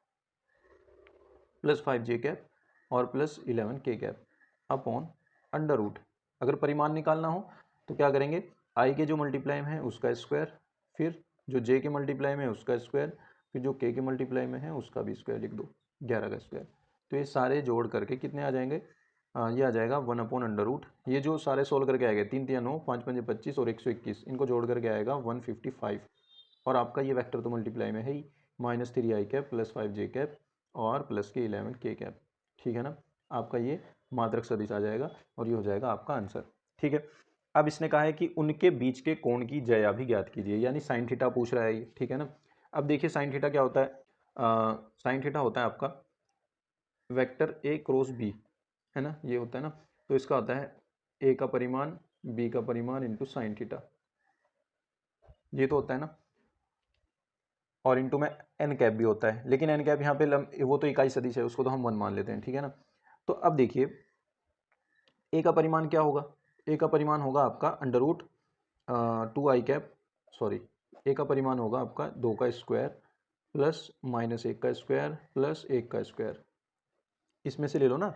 प्लस 5 जे कैप और प्लस 11 के कैप अपॉन अंडर रूट। अगर परिमाण निकालना हो तो क्या करेंगे, आई के जो मल्टीप्लाई में है उसका स्क्वायर, फिर जो जे के मल्टीप्लाई में है उसका स्क्वायर, फिर जो के मल्टीप्लाई में है उसका भी स्क्वायर लिख दो, 11 का स्क्वायर। तो ये सारे जोड़ करके कितने आ जाएंगे, ये आ जाएगा 1 अपॉन अंडर रूट, ये जो सारे सोल्व करके आएगा 3 3 9 5 5 25 और 121, इनको जोड़ करके आएगा 155, और आपका ये वेक्टर तो मल्टीप्लाई में है ही, माइनस 3 आई कैप प्लस 5 जे कैप और प्लस के 11 के कैप, ठीक है ना। आपका ये मात्रक सदिश आ जाएगा और ये हो जाएगा आपका आंसर, ठीक है। अब इसने कहा है कि उनके बीच के कोण की ज्या भी ज्ञात कीजिए, यानी साइन थीटा पूछ रहा है ये, ठीक है ना। अब देखिए साइन थीटा क्या होता है, साइन थीटा होता है आपका वेक्टर ए क्रॉस बी, है ना, ये होता है ना, तो इसका होता है ए का परिमाण बी का परिमाण इंटू साइन थीटा, ये तो होता है ना, और इंटू में एन कैप भी होता है, लेकिन एन कैप यहाँ पे वो तो इकाई सदिश है, उसको तो हम 1 मान लेते हैं, ठीक है ना। तो अब देखिए ए का परिमाण क्या होगा, ए का परिमाण होगा आपका अंडर रूट 2 आई कैप, सॉरी, ए का परिमाण होगा आपका 2 का स्क्वायर प्लस माइनस 1 का स्क्वायर प्लस 1 का स्क्वायर, इसमें से ले लो ना,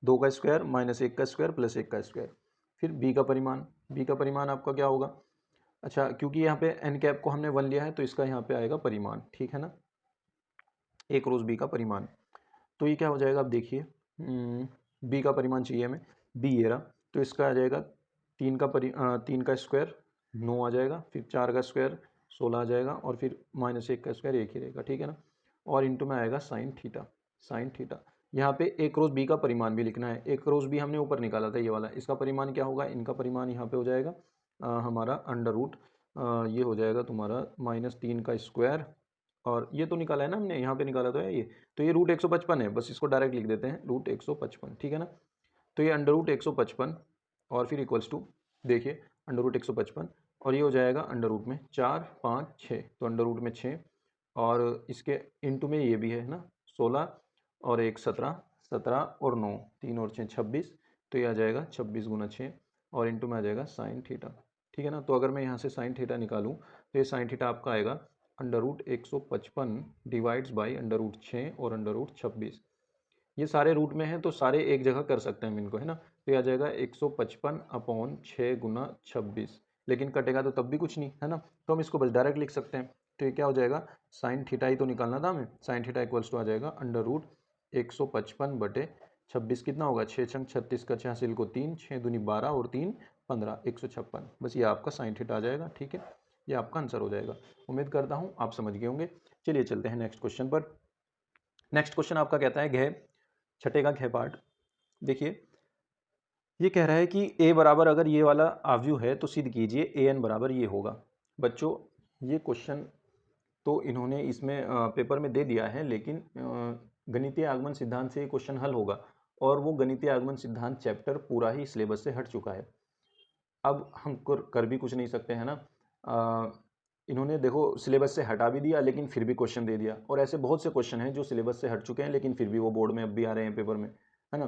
2 का स्क्वायर माइनस 1 का स्क्वायर प्लस 1 का स्क्वायर। फिर बी का परिमाण आपका क्या होगा, अच्छा, क्योंकि यहाँ पे एन कैप को हमने 1 लिया है तो इसका यहाँ पे आएगा परिमाण, ठीक है ना, ए क्रॉस बी का परिमाण। तो ये क्या हो जाएगा, अब देखिए, बी का परिमाण चाहिए हमें, बी ये रहा, तो इसका आ जाएगा 3 का स्क्वायर 9 आ जाएगा, फिर 4 का स्क्वायर 16 आ जाएगा, और फिर -1 का स्क्वायर 1 ही रहेगा, ठीक है ना, और इंटू में आएगा साइन थीटा। साइन थीटा यहाँ पे ए क्रॉस बी का परिमाण भी लिखना है। ए क्रॉस बी हमने ऊपर निकाला था ये वाला, इसका परिमाण क्या होगा, इनका परिमाण यहाँ पे हो जाएगा हमारा अंडर रूट, ये हो जाएगा तुम्हारा -3 का स्क्वायर, और ये तो निकाला है ना हमने, यहाँ पे निकाला तो है ये, तो ये रूट 155 है, बस इसको डायरेक्ट लिख देते हैं रूट 155, ठीक है ना। तो ये अंडर रूट 155 और फिर इक्वल्स टू, देखिए अंडर रूट 155, और ये हो जाएगा अंडर रूट में 4 5 6, तो अंडर रूट में 6, और इसके इंटू में ये भी है ना 16, और 1 17, 17 और 9, 3 और 6 26, तो ये आ जाएगा 26 गुना 6, और इंटू में आ जाएगा साइन थीटा, ठीक है ना। तो अगर मैं यहाँ से साइन थीटा निकालूँ तो ये साइन थीटा आपका आएगा under root 155 divides by under root 6 और अंडर रूट 26। ये सारे रूट में हैं तो सारे एक जगह कर सकते हैं हम इनको, है ना। तो ये आ जाएगा 155/6 गुना 26, लेकिन कटेगा तो तब भी कुछ नहीं, है ना, तो हम इसको बस डायरेक्ट लिख सकते हैं। तो ये क्या हो जाएगा, साइन थीटा ही तो निकालना था हमें, साइन थीटा इक्वल्स टू आ जाएगा अंडर रूट 155/26, कितना होगा, 6 छंग 36 का 86 को 3, 6 दूनी 12 और 3 15, 156, बस ये आपका साइन थीटा आ जाएगा, ठीक है, ये आपका आंसर हो जाएगा। उम्मीद करता हूँ आप समझ गए होंगे। चलिए चलते हैं नेक्स्ट क्वेश्चन पर। नेक्स्ट क्वेश्चन आपका कहता है घ, छठे का घ पार्ट, देखिए ये कह रहा है कि a बराबर अगर ये वाला आव्यूह है तो सिद्ध कीजिए ए एन बराबर ये होगा। बच्चों ये क्वेश्चन तो इन्होंने इसमें पेपर में दे दिया है, लेकिन गणितीय आगमन सिद्धांत से ये क्वेश्चन हल होगा, और वो गणितीय आगमन सिद्धांत चैप्टर पूरा ही सिलेबस से हट चुका है। अब हम कर भी कुछ नहीं सकते हैं ना, इन्होंने देखो सिलेबस से हटा भी दिया लेकिन फिर भी क्वेश्चन दे दिया, और ऐसे बहुत से क्वेश्चन हैं जो सिलेबस से हट चुके हैं लेकिन फिर भी वो बोर्ड में अब भी आ रहे हैं पेपर में, है ना।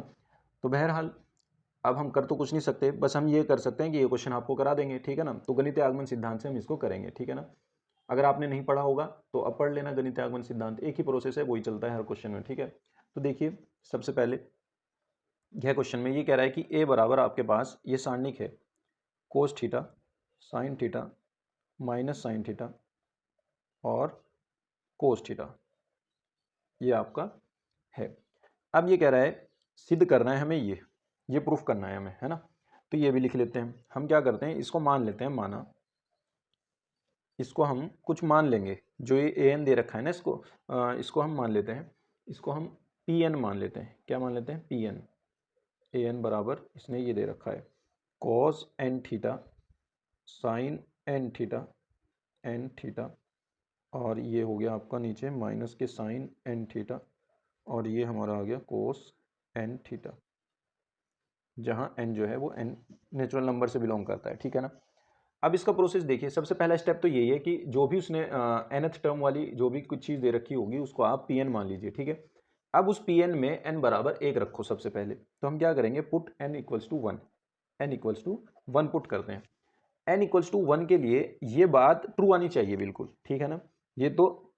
तो बहरहाल अब हम कर तो कुछ नहीं सकते, बस हम ये कर सकते हैं कि ये क्वेश्चन आपको करा देंगे, ठीक है ना। तो गणितीय आगमन सिद्धांत से हम इसको करेंगे, ठीक है ना। अगर आपने नहीं पढ़ा होगा तो अब पढ़ लेना गणितीय आगमन सिद्धांत, एक ही प्रोसेस है, वही चलता है हर क्वेश्चन में, ठीक है। तो देखिए सबसे पहले यह क्वेश्चन में ये कह रहा है कि ए बराबर आपके पास ये सारणिक है cos theta sine theta minus sine theta और कोस थीटा, ये आपका है। अब ये कह रहा है सिद्ध करना है हमें, ये प्रूफ करना है हमें, है ना। तो ये भी लिख लेते हैं, हम क्या करते हैं इसको मान लेते हैं, माना इसको हम कुछ मान लेंगे, जो ये ए एन दे रखा है ना, इसको हम मान लेते हैं, इसको हम पी एन मान लेते हैं। क्या मान लेते हैं, पी एन। ए एन बराबर इसने ये दे रखा है cos N theta sine N theta N theta, और ये हो गया आपका नीचे माइनस के साइन एन थीटा, और ये हमारा आ गया कोस एन थीटा, जहाँ एन जो है वो एन नेचुरल नंबर से बिलोंग करता है, ठीक है ना। अब इसका प्रोसेस देखिए, सबसे पहला स्टेप तो यही है कि जो भी उसने nth टर्म वाली जो भी कुछ चीज़ दे रखी होगी उसको आप पी एन मान लीजिए, ठीक है। अब उस पी एन में एन बराबर 1 रखो सबसे पहले, तो हम क्या करेंगे, put N equals to 1, N equals to 1 put करते हैं। एन इक्वल्स टू 1 के लिए ये बात ट्रू आनी चाहिए बिल्कुल, ठीक है ना। ये तो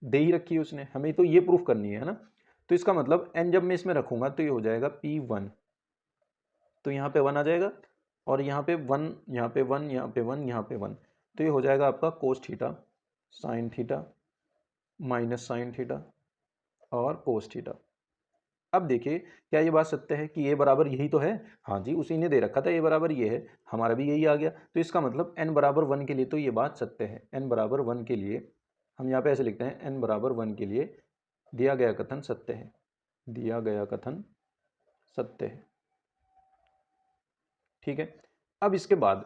दे ही रखी है उसने, हमें तो ये प्रूफ करनी है ना। तो इसका मतलब एन जब मैं इसमें रखूंगा तो ये हो जाएगा P1, तो यहाँ पे 1 आ जाएगा, और यहाँ पे 1, यहाँ पे 1, यहाँ पे 1, यहाँ पे 1, तो ये हो जाएगा आपका cos theta sine theta minus sine theta और कोस थीटा। अब देखिए क्या ये बात सत्य है कि ए बराबर यही तो है, हाँ जी उसी ने दे रखा था ए बराबर ये है, हमारा भी यही आ गया। तो इसका मतलब एन बराबर 1 के लिए तो ये बात सत्य है। एन बराबर 1 के लिए हम यहाँ पे ऐसे लिखते हैं, एन बराबर 1 के लिए दिया गया कथन सत्य है, दिया गया कथन सत्य है, ठीक है। अब इसके बाद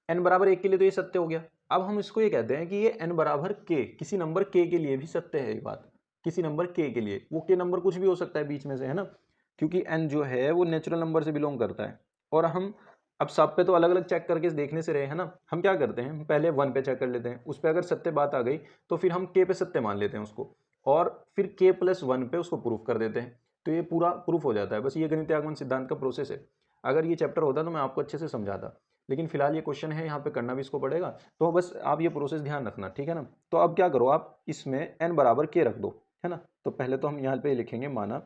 n बराबर 1 के लिए तो ये सत्य हो गया। अब हम इसको ये कहते हैं कि ये n बराबर k, किसी नंबर k के लिए भी सत्य है ये बात, किसी नंबर k के लिए, वो k नंबर कुछ भी हो सकता है बीच में से, है ना, क्योंकि n जो है वो नेचुरल नंबर से बिलोंग करता है। और हम अब सब पे तो अलग अलग चेक करके देखने से रहे हैं ना, हम क्या करते हैं, हम पहले 1 पे चेक कर लेते हैं, उस पर अगर सत्य बात आ गई तो फिर हम k पे सत्य मान लेते हैं उसको, और फिर k+1 पे उसको प्रूफ कर देते हैं, तो ये पूरा प्रूफ हो जाता है। बस ये गणितीय आगमन सिद्धांत का प्रोसेस है। अगर ये चैप्टर होता तो मैं आपको अच्छे से समझाता, लेकिन फिलहाल ये क्वेश्चन है, यहाँ पे करना भी इसको पड़ेगा, तो बस आप ये प्रोसेस ध्यान रखना, ठीक है ना। तो अब क्या करो, आप इसमें n बराबर k रख दो, है ना। तो पहले तो हम यहाँ पे लिखेंगे, माना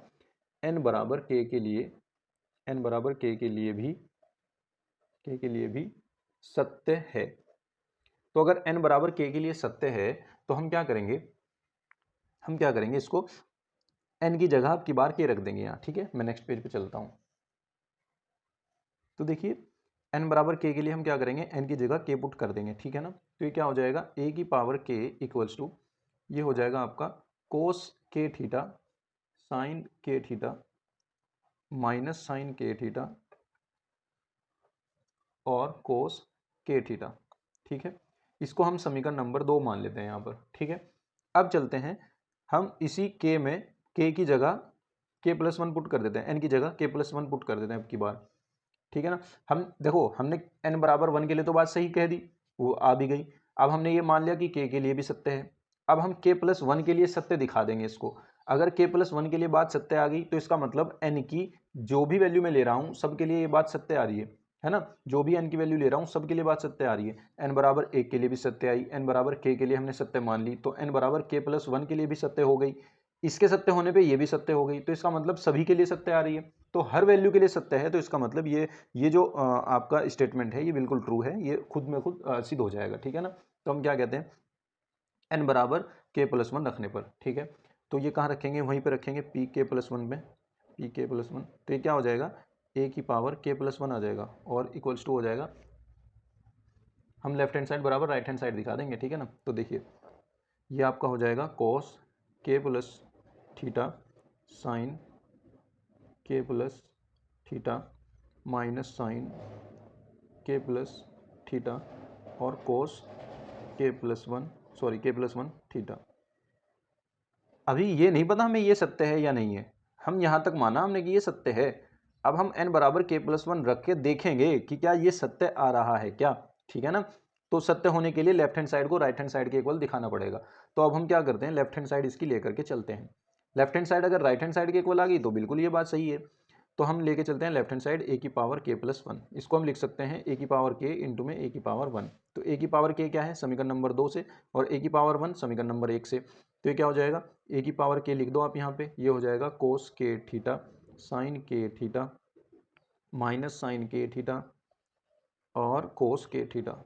n बराबर k के लिए, n बराबर k के लिए भी सत्य है, तो अगर n बराबर k के लिए सत्य है तो हम क्या करेंगे, इसको n की जगह अब की बार k रख देंगे यहाँ। ठीक है, मैं नेक्स्ट पेज पे चलता हूँ। तो देखिए n बराबर k के लिए हम क्या करेंगे, n की जगह k पुट कर देंगे। ठीक है ना, तो ये क्या हो जाएगा, a की पावर k इक्वल्स टू, ये हो जाएगा आपका cos k theta sine k theta minus sine k theta और कोस k थीटा। ठीक है, इसको हम समीकरण नंबर 2 मान लेते हैं यहाँ पर। ठीक है, अब चलते हैं हम इसी k में k की जगह k+1 पुट कर देते हैं, n की जगह k+1 पुट कर देते हैं अब की बार। ठीक है ना, हम देखो हमने n बराबर 1 के लिए तो बात सही कह दी, वो आ भी गई। अब हमने ये मान लिया कि k के लिए भी सत्य है। अब हम k+1 के लिए सत्य दिखा देंगे इसको। अगर k+1 के लिए बात सत्य आ गई तो इसका मतलब n की जो भी वैल्यू मैं ले रहा हूँ सबके लिए ये बात सत्य आ रही है ना, जो भी n की वैल्यू ले रहा हूँ सबके लिए बात सत्य आ रही है। n बराबर 1 के लिए भी सत्य आई, n बराबर k के लिए हमने सत्य मान ली, तो n बराबर k+1 के लिए भी सत्य हो गई, इसके सत्य होने पे ये भी सत्य हो गई, तो इसका मतलब सभी के लिए सत्य आ रही है। तो हर वैल्यू के लिए सत्य है, तो इसका मतलब ये जो आपका स्टेटमेंट है ये बिल्कुल ट्रू है, ये खुद में खुद सिद्ध हो जाएगा। ठीक है ना, तो हम क्या कहते हैं, n बराबर k+1 रखने पर। ठीक है, तो ये कहाँ रखेंगे, वहीं पे रखेंगे pk+1 में, pk+1, तो ये क्या हो जाएगा, a की पावर k+1 आ जाएगा और इक्वल्स टू हो जाएगा, हम लेफ्ट हैंड साइड बराबर राइट हैंड साइड दिखा देंगे। ठीक है ना, तो देखिए ये आपका हो जाएगा cos k plus theta sine k plus theta minus sine k plus theta और कोस k+1 थीटा। अभी ये नहीं पता हमें ये सत्य है या नहीं है, हम यहाँ तक माना हमने कि ये सत्य है। अब हम n बराबर k+1 रख के देखेंगे कि क्या ये सत्य आ रहा है क्या। ठीक है ना, तो सत्य होने के लिए लेफ्ट हैंड साइड को राइट हैंड साइड के इक्वल दिखाना पड़ेगा। तो अब हम क्या करते हैं, लेफ्ट हैंड साइड इसकी लेकर के चलते हैं। लेफ्ट हैंड साइड अगर राइट हैंड साइड के इक्वल आ गई तो बिल्कुल ये बात सही है। तो हम लेके चलते हैं लेफ्ट हैंड साइड a की पावर k+1, इसको हम लिख सकते हैं a की पावर k इंटू में a की पावर 1। तो a की पावर k क्या है, समीकरण नंबर 2 से, और a की पावर 1 समीकरण नंबर 1 से। तो ये क्या हो जाएगा, a की पावर k लिख दो आप यहाँ पे, ये हो जाएगा cos k theta sine k theta minus sine k theta और कोस k थीटा।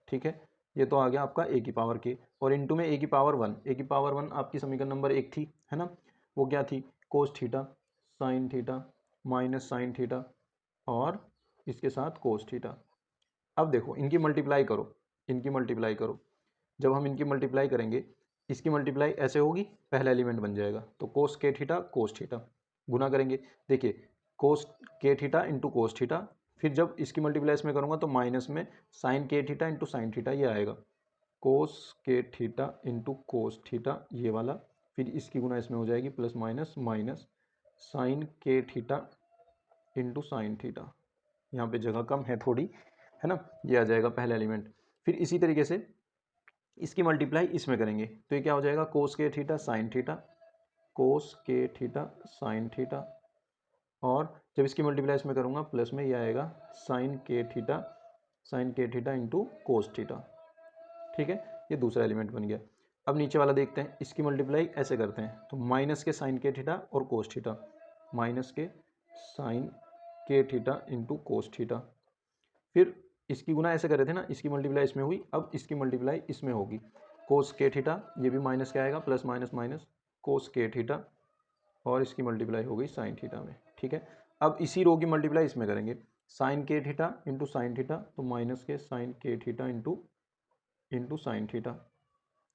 ठीक है, ये तो आ गया आपका a की पावर k, और इंटू में a की पावर 1, a की पावर 1 आपकी समीकरण नंबर 1 थी, है ना, वो क्या थी, cos theta sine theta minus sine theta और इसके साथ कोस थीटा। अब देखो इनकी मल्टीप्लाई करो, इनकी मल्टीप्लाई करो, जब हम इनकी मल्टीप्लाई करेंगे, इसकी मल्टीप्लाई ऐसे होगी, पहला एलिमेंट बन जाएगा, तो कोस के थीटा कोस थीटा, गुना करेंगे, देखिए कोस के थीटा इंटू कोस थीटा, फिर जब इसकी मल्टीप्लाई इसमें करूँगा तो माइनस में साइन के थीटा इंटू साइन थीटा ये आएगा, कोस के थीटा इंटू कोस थीटा ये वाला, फिर इसकी गुना इसमें हो जाएगी प्लस माइनस माइनस साइन के थीटा इंटू साइन थीटा, यहाँ पे जगह कम है थोड़ी, है ना, ये आ जाएगा पहला एलिमेंट। फिर इसी तरीके से इसकी मल्टीप्लाई इसमें करेंगे तो ये क्या हो जाएगा, कोस के थीटा साइन थीटा, कोस के थीटा साइन थीटा, और जब इसकी मल्टीप्लाई इसमें करूँगा प्लस में ये आएगा साइन के थीटा इंटू कोस थीटा। ठीक है, ये दूसरा एलिमेंट बन गया। अब नीचे वाला देखते हैं, इसकी मल्टीप्लाई ऐसे करते हैं, तो माइनस के साइन के थीटा और कोस थीटा, माइनस के साइन के थीटा इंटू कोस थीटा, फिर इसकी गुना ऐसे कर रहे थे ना, इसकी मल्टीप्लाई इसमें हुई, अब इसकी मल्टीप्लाई इसमें होगी, कोस के थीटा, ये भी माइनस क्या आएगा, प्लस माइनस माइनस कोस के थीटा, और इसकी मल्टीप्लाई हो गई साइन थीटा में। ठीक है, अब इसी रो की मल्टीप्लाई इसमें करेंगे, साइन के थीटा इंटू साइन थीटा, तो माइनस के साइन के थीटा इंटू साइन थीटा,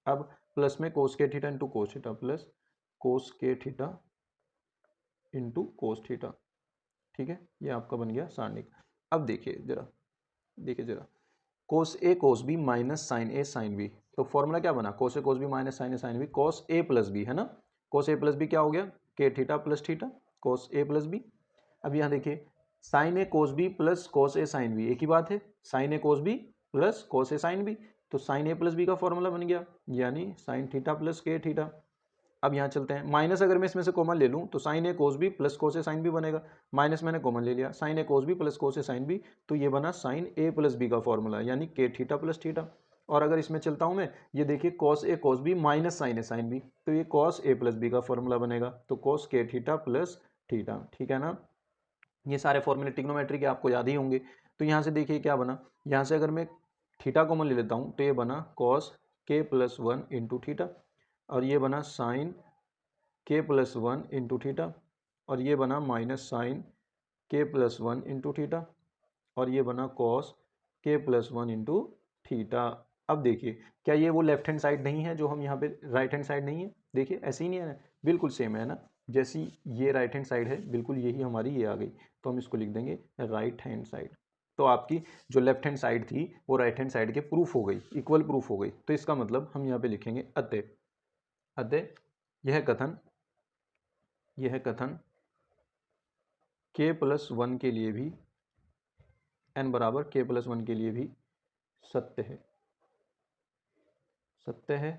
अब प्लस में कोस के theta into cos theta, plus cos के थीटा इंटू कोस थीटा। ठीक है, ये आपका बन गया सारणिक। अब देखिए जरा कोस ए कोस बी माइनस साइन ए साइन बी, तो फॉर्मूला क्या बना, कोस ए कोस बी माइनस साइन ए साइन बी, कोस ए प्लस बी, है ना, कोस ए प्लस बी क्या हो गया, के थीटा प्लस थीटा, कोस ए प्लस बी। अब यहाँ देखिए साइन ए कोस बी प्लस कोस ए साइन बी एक ही बात है, साइन ए कोस बी प्लस कोस ए साइन बी, तो साइन ए प्लस बी का फॉर्मूला बन गया, यानी साइन थीटा प्लस के थीटा। अब यहाँ चलते हैं, माइनस अगर मैं इसमें से कॉमन ले लूँ तो साइन ए कोस बी प्लस कोस ए साइन बी बनेगा, माइनस मैंने कॉमन ले लिया, साइन ए कोस बी प्लस कोस ए साइन बी, तो ये बना साइन ए प्लस बी का फॉर्मूला, यानी के थीटा प्लस थीटा। और अगर इसमें चलता हूँ मैं, ये देखिए cos A cos B minus sign A sine B, तो ये कॉस ए प्लस बी का फॉर्मूला बनेगा, तो कॉस के थीटा प्लस थीटा। ठीक है ना, ये सारे फॉर्मूले ट्रिग्नोमेट्री के आपको याद ही होंगे। तो यहाँ से देखिए क्या बना, यहाँ से अगर मैं थीटा कॉमन ले लेता हूँ तो ये बना कॉस के प्लस वन इंटू थीटा, और ये बना साइन के प्लस वन इंटू थीटा, और ये बना माइनस साइन के प्लस वन इंटू थीटा, और ये बना कॉस के प्लस वन इंटू थीटा। अब देखिए क्या ये वो लेफ्ट हैंड साइड नहीं है जो हम यहाँ पे राइट हैंड साइड नहीं है, देखिए ऐसे ही नहीं है ना, बिल्कुल सेम है ना, जैसी ये राइट हैंड साइड है बिल्कुल यही हमारी ये आ गई, तो हम इसको लिख देंगे राइट हैंड साइड। तो आपकी जो लेफ्ट हैंड साइड थी वो राइट हैंड साइड के प्रूफ हो गई, इक्वल प्रूफ हो गई। तो इसका मतलब हम यहाँ पे लिखेंगे अतः, अतः यह कथन के प्लस वन के लिए भी, n बराबर के प्लस वन के लिए भी सत्य है, सत्य है।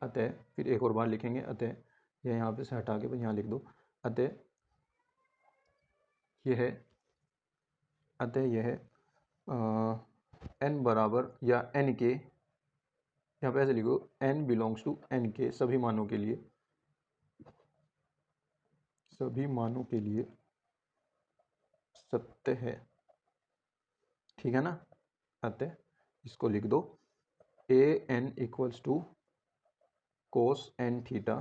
अतः फिर एक और बार लिखेंगे अतः, यह यहाँ पे से हटा के यहाँ लिख दो, अतः यह n बराबर या n के, यहाँ पे ऐसे लिखो n बिलोंग्स टू n के सभी मानों के लिए, सभी मानों के लिए सत्य है, ठीक है ना। अतः इसको लिख दो a n equals to cos n theta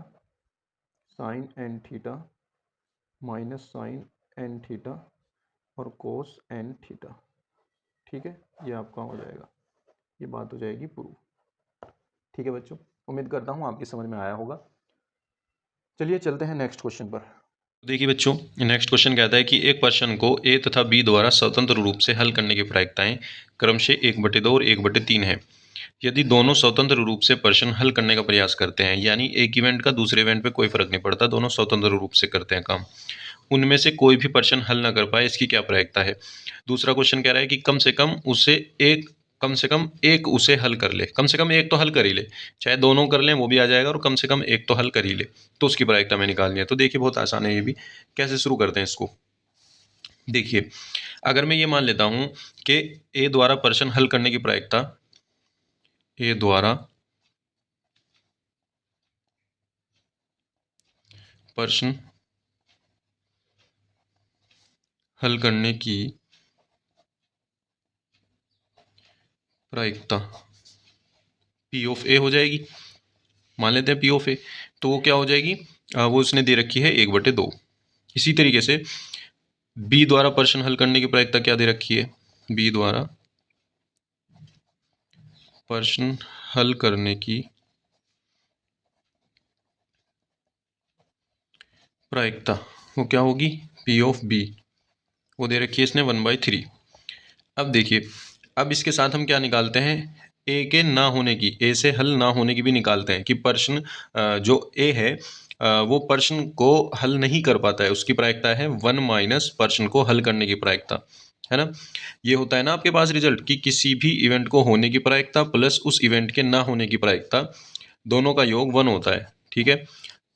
sine n theta minus sine n theta और कोस n थीटा, ठीक है। ये आपका हो जाएगा, ये बात हो जाएगी प्रूफ, ठीक है बच्चों। उम्मीद करता हूँ आपकी समझ में आया होगा। चलिए चलते हैं नेक्स्ट क्वेश्चन पर। देखिए बच्चों, नेक्स्ट क्वेश्चन कहता है कि एक प्रश्न को ए तथा बी द्वारा स्वतंत्र रूप से हल करने की प्रायिकताएं क्रमशः 1/2 और 1/3 है। यदि दोनों स्वतंत्र रूप से प्रश्न हल करने का प्रयास करते हैं, यानी एक इवेंट का दूसरे इवेंट पे कोई फर्क नहीं पड़ता, दोनों स्वतंत्र रूप से करते हैं काम, उनमें से कोई भी प्रश्न हल ना कर पाए, इसकी क्या प्रायिकता है। दूसरा क्वेश्चन कह रहा है कि कम से कम एक उसे हल कर ले, कम से कम एक तो हल कर ही ले, चाहे दोनों कर लें वो भी आ जाएगा, और कम से कम एक तो हल कर ही ले, तो उसकी प्रायिकता में निकालनी है। तो देखिए बहुत आसान है ये भी। कैसे शुरू करते हैं इसको, देखिए अगर मैं ये मान लेता हूं कि ए द्वारा प्रश्न हल करने की प्रायिकता, ए द्वारा प्रश्न हल करने की प्रायिकता पी ऑफ ए हो जाएगी, मान लेते हैं पी ऑफ ए, तो वो क्या हो जाएगी, वो उसने दे रखी है 1/2। इसी तरीके से बी द्वारा प्रश्न हल करने की प्रायिकता क्या दे रखी है, बी द्वारा प्रश्न हल करने की प्रायिकता वो क्या होगी, पी ऑफ बी, वो दे रखी है इसने 1/3। अब देखिए, अब इसके साथ हम क्या निकालते हैं, ए के ना होने की, ए से हल ना होने की भी निकालते हैं कि प्रश्न जो ए है वो प्रश्न को हल नहीं कर पाता है, उसकी प्रायिकता है 1 माइनस प्रश्न को हल करने की प्रायिकता, है ना। ये होता है ना आपके पास रिजल्ट कि किसी भी इवेंट को होने की प्रायिकता प्लस उस इवेंट के ना होने की प्रायिकता, दोनों का योग 1 होता है, ठीक है।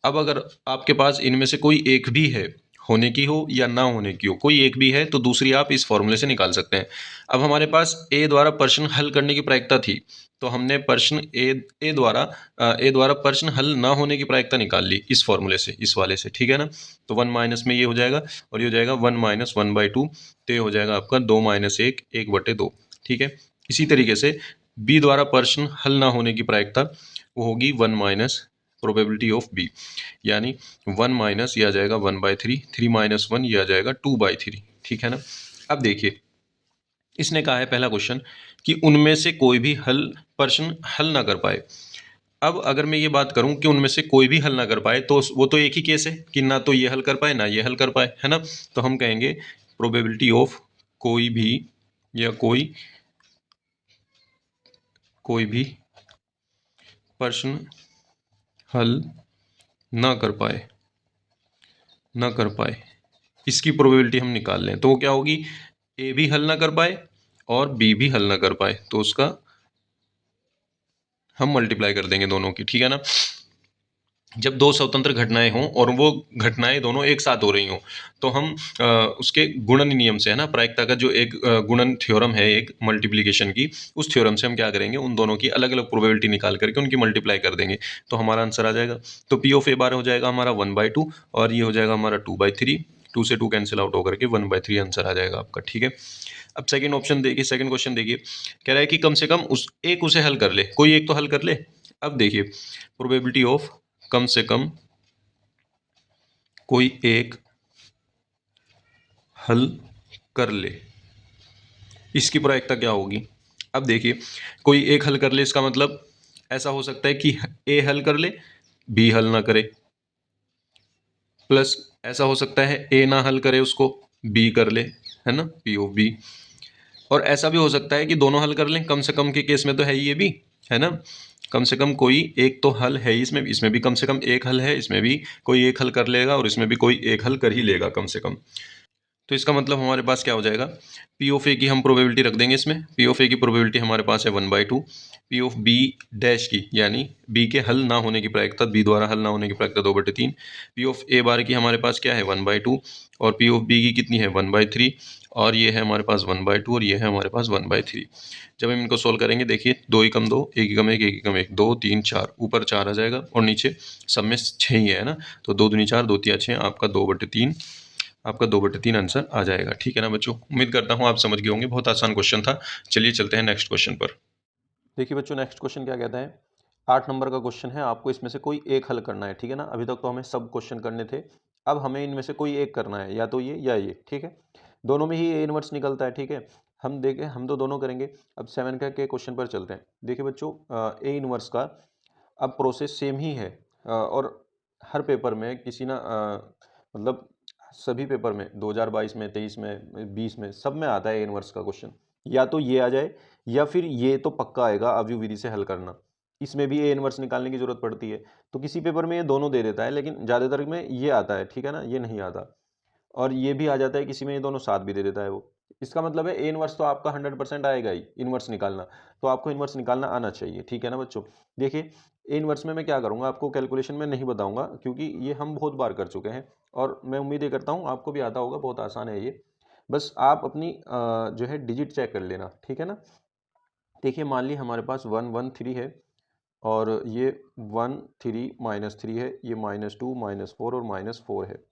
अब अगर आपके पास इनमें से कोई एक भी है, होने की हो या ना होने की हो, कोई एक भी है, तो दूसरी आप इस फॉर्मूले से निकाल सकते हैं। अब हमारे पास ए द्वारा प्रश्न हल करने की प्रायिकता थी, तो हमने प्रश्न ए द्वारा प्रश्न हल ना होने की प्रायिकता निकाल ली इस फॉर्मूले से, इस वाले से, ठीक है ना। तो 1 माइनस में ये हो जाएगा, और ये हो जाएगा 1 माइनस 1/2, तो ये हो जाएगा आपका 2 माइनस 1 1/2, ठीक है। इसी तरीके से बी द्वारा प्रश्न हल ना होने की प्रायिकता वो होगी 1 माइनस प्रोबेबिलिटी ऑफ बी, यानी 1 माइनस ये आ जाएगा 1/3, 3 माइनस 1 ये आ जाएगा 2/3, ठीक है ना। अब देखिए इसने कहा है पहला क्वेश्चन कि उनमें से कोई भी प्रश्न हल ना कर पाए। अब अगर मैं ये बात करूं कि उनमें से कोई भी हल ना कर पाए, तो वो तो एक ही केस है कि ना तो ये हल कर पाए ना ये हल कर पाए, है ना। तो हम कहेंगे प्रोबेबिलिटी ऑफ कोई भी, या कोई भी प्रश्न हल ना कर पाए, ना कर पाए, इसकी प्रोबेबिलिटी हम निकाल लें, तो वो क्या होगी, ए भी हल ना कर पाए और बी भी हल ना कर पाए, तो उसका हम मल्टीप्लाई कर देंगे दोनों की, ठीक है ना। जब दो स्वतंत्र घटनाएं हों और वो घटनाएं दोनों एक साथ हो रही हों, तो हम उसके गुणन नियम से, है ना, प्रायिकता का जो एक गुणन थ्योरम है एक मल्टीप्लिकेशन की, उस थ्योरम से हम क्या करेंगे, उन दोनों की अलग अलग प्रोबेबिलिटी निकाल करके उनकी मल्टीप्लाई कर देंगे, तो हमारा आंसर आ जाएगा। तो पी ऑफ ए बार हो जाएगा हमारा 1/2 और ये हो जाएगा हमारा 2/3, 2 से 2 कैंसिल आउट होकर के 1/3 आंसर आ जाएगा आपका। ठीक है, अब सेकंड ऑप्शन देखिए, सेकंड क्वेश्चन देखिए, कह रहा है कि कम से कम उसे हल कर ले, कोई एक तो हल कर ले। अब देखिए प्रोबेबिलिटी ऑफ कम से कम कोई एक हल कर ले, इसकी प्रायिकता क्या होगी। अब देखिए कोई एक हल कर ले, इसका मतलब ऐसा हो सकता है कि ए हल कर ले, बी हल ना करे, प्लस ऐसा हो सकता है ए ना हल करे उसको, बी कर ले, है ना, पी ऑफ बी। और ऐसा भी हो सकता है कि दोनों हल कर लें, कम से कम के केस में तो है ही ये भी, है ना, कम से कम कोई एक तो हल है, इसमें भी कम से कम एक हल है, इसमें भी कोई एक हल कर लेगा और इसमें भी कोई एक हल कर ही लेगा कम से कम। तो इसका मतलब हमारे पास क्या हो जाएगा, पी ऑफ ए की हम प्रोबेबिलिटी रख देंगे इसमें, पी ऑफ ए की प्रोबेबिलिटी हमारे पास है 1/2, पी ऑफ बी डैश की यानी बी के हल ना होने की प्रायिकता, बी द्वारा हल ना होने की प्रायिकता 2/3, पी ऑफ ए बार की हमारे पास क्या है 1/2, और पी ऑफ बी की कितनी है 1/3, और ये है हमारे पास 1/2 और ये है हमारे पास 1/3। जब हम इनको सोल्व करेंगे देखिए 2 ही कम 2, 1 ही कम 1, 1 ही कम 1, 2 3 4, ऊपर 4 आ जाएगा और नीचे सब में 6 ही है ना, तो 2 दूनी 4, 2 तिया 6, आपका 2/3, आपका 2/3 आंसर आ जाएगा। ठीक है ना बच्चों, उम्मीद करता हूँ आप समझ गए होंगे, बहुत आसान क्वेश्चन था। चलिए चलते हैं नेक्स्ट क्वेश्चन पर। देखिए बच्चों नेक्स्ट क्वेश्चन क्या कहता है, 8 नंबर का क्वेश्चन है, आपको इसमें से कोई एक हल करना है। ठीक है ना, अभी तक तो हमें सब क्वेश्चन करने थे, अब हमें इनमें से कोई एक करना है, या तो ये या ये। ठीक है, दोनों में ही ए इनवर्स निकलता है। ठीक है, हम देखें, हम तो दोनों करेंगे। अब 7 का के क्वेश्चन पर चलते हैं। देखिए बच्चों ए इनवर्स का अब प्रोसेस सेम ही है, और हर पेपर में किसी ना मतलब सभी पेपर में 2022 में, 23 में, 20 में, सब में आता है ए इनवर्स का क्वेश्चन। या तो ये आ जाए या फिर ये तो पक्का आएगा, अवयव विधि से हल करना। इसमें भी ए इनवर्स निकालने की जरूरत पड़ती है, तो किसी पेपर में ये दोनों दे देता है, लेकिन ज़्यादातर में ये आता है। ठीक है ना, ये नहीं आता। और ये भी आ जाता है, किसी में ये दोनों साथ भी दे देता है वो। इसका मतलब है ए इनवर्स तो आपका 100% आएगा ही, इनवर्स निकालना। तो आपको इनवर्स निकालना आना चाहिए। ठीक है ना बच्चों, देखिए ए इनवर्स में मैं क्या करूँगा, आपको कैलकुलेशन में नहीं बताऊंगा, क्योंकि ये हम बहुत बार कर चुके हैं, और मैं उम्मीद ये करता हूँ आपको भी आता होगा, बहुत आसान है ये। बस आप अपनी जो है डिजिट चेक कर लेना। ठीक है ना, देखिए मान ली हमारे पास 1 1 3 है, और ये 1 3 -3 है, ये -2 -4 और -4 है।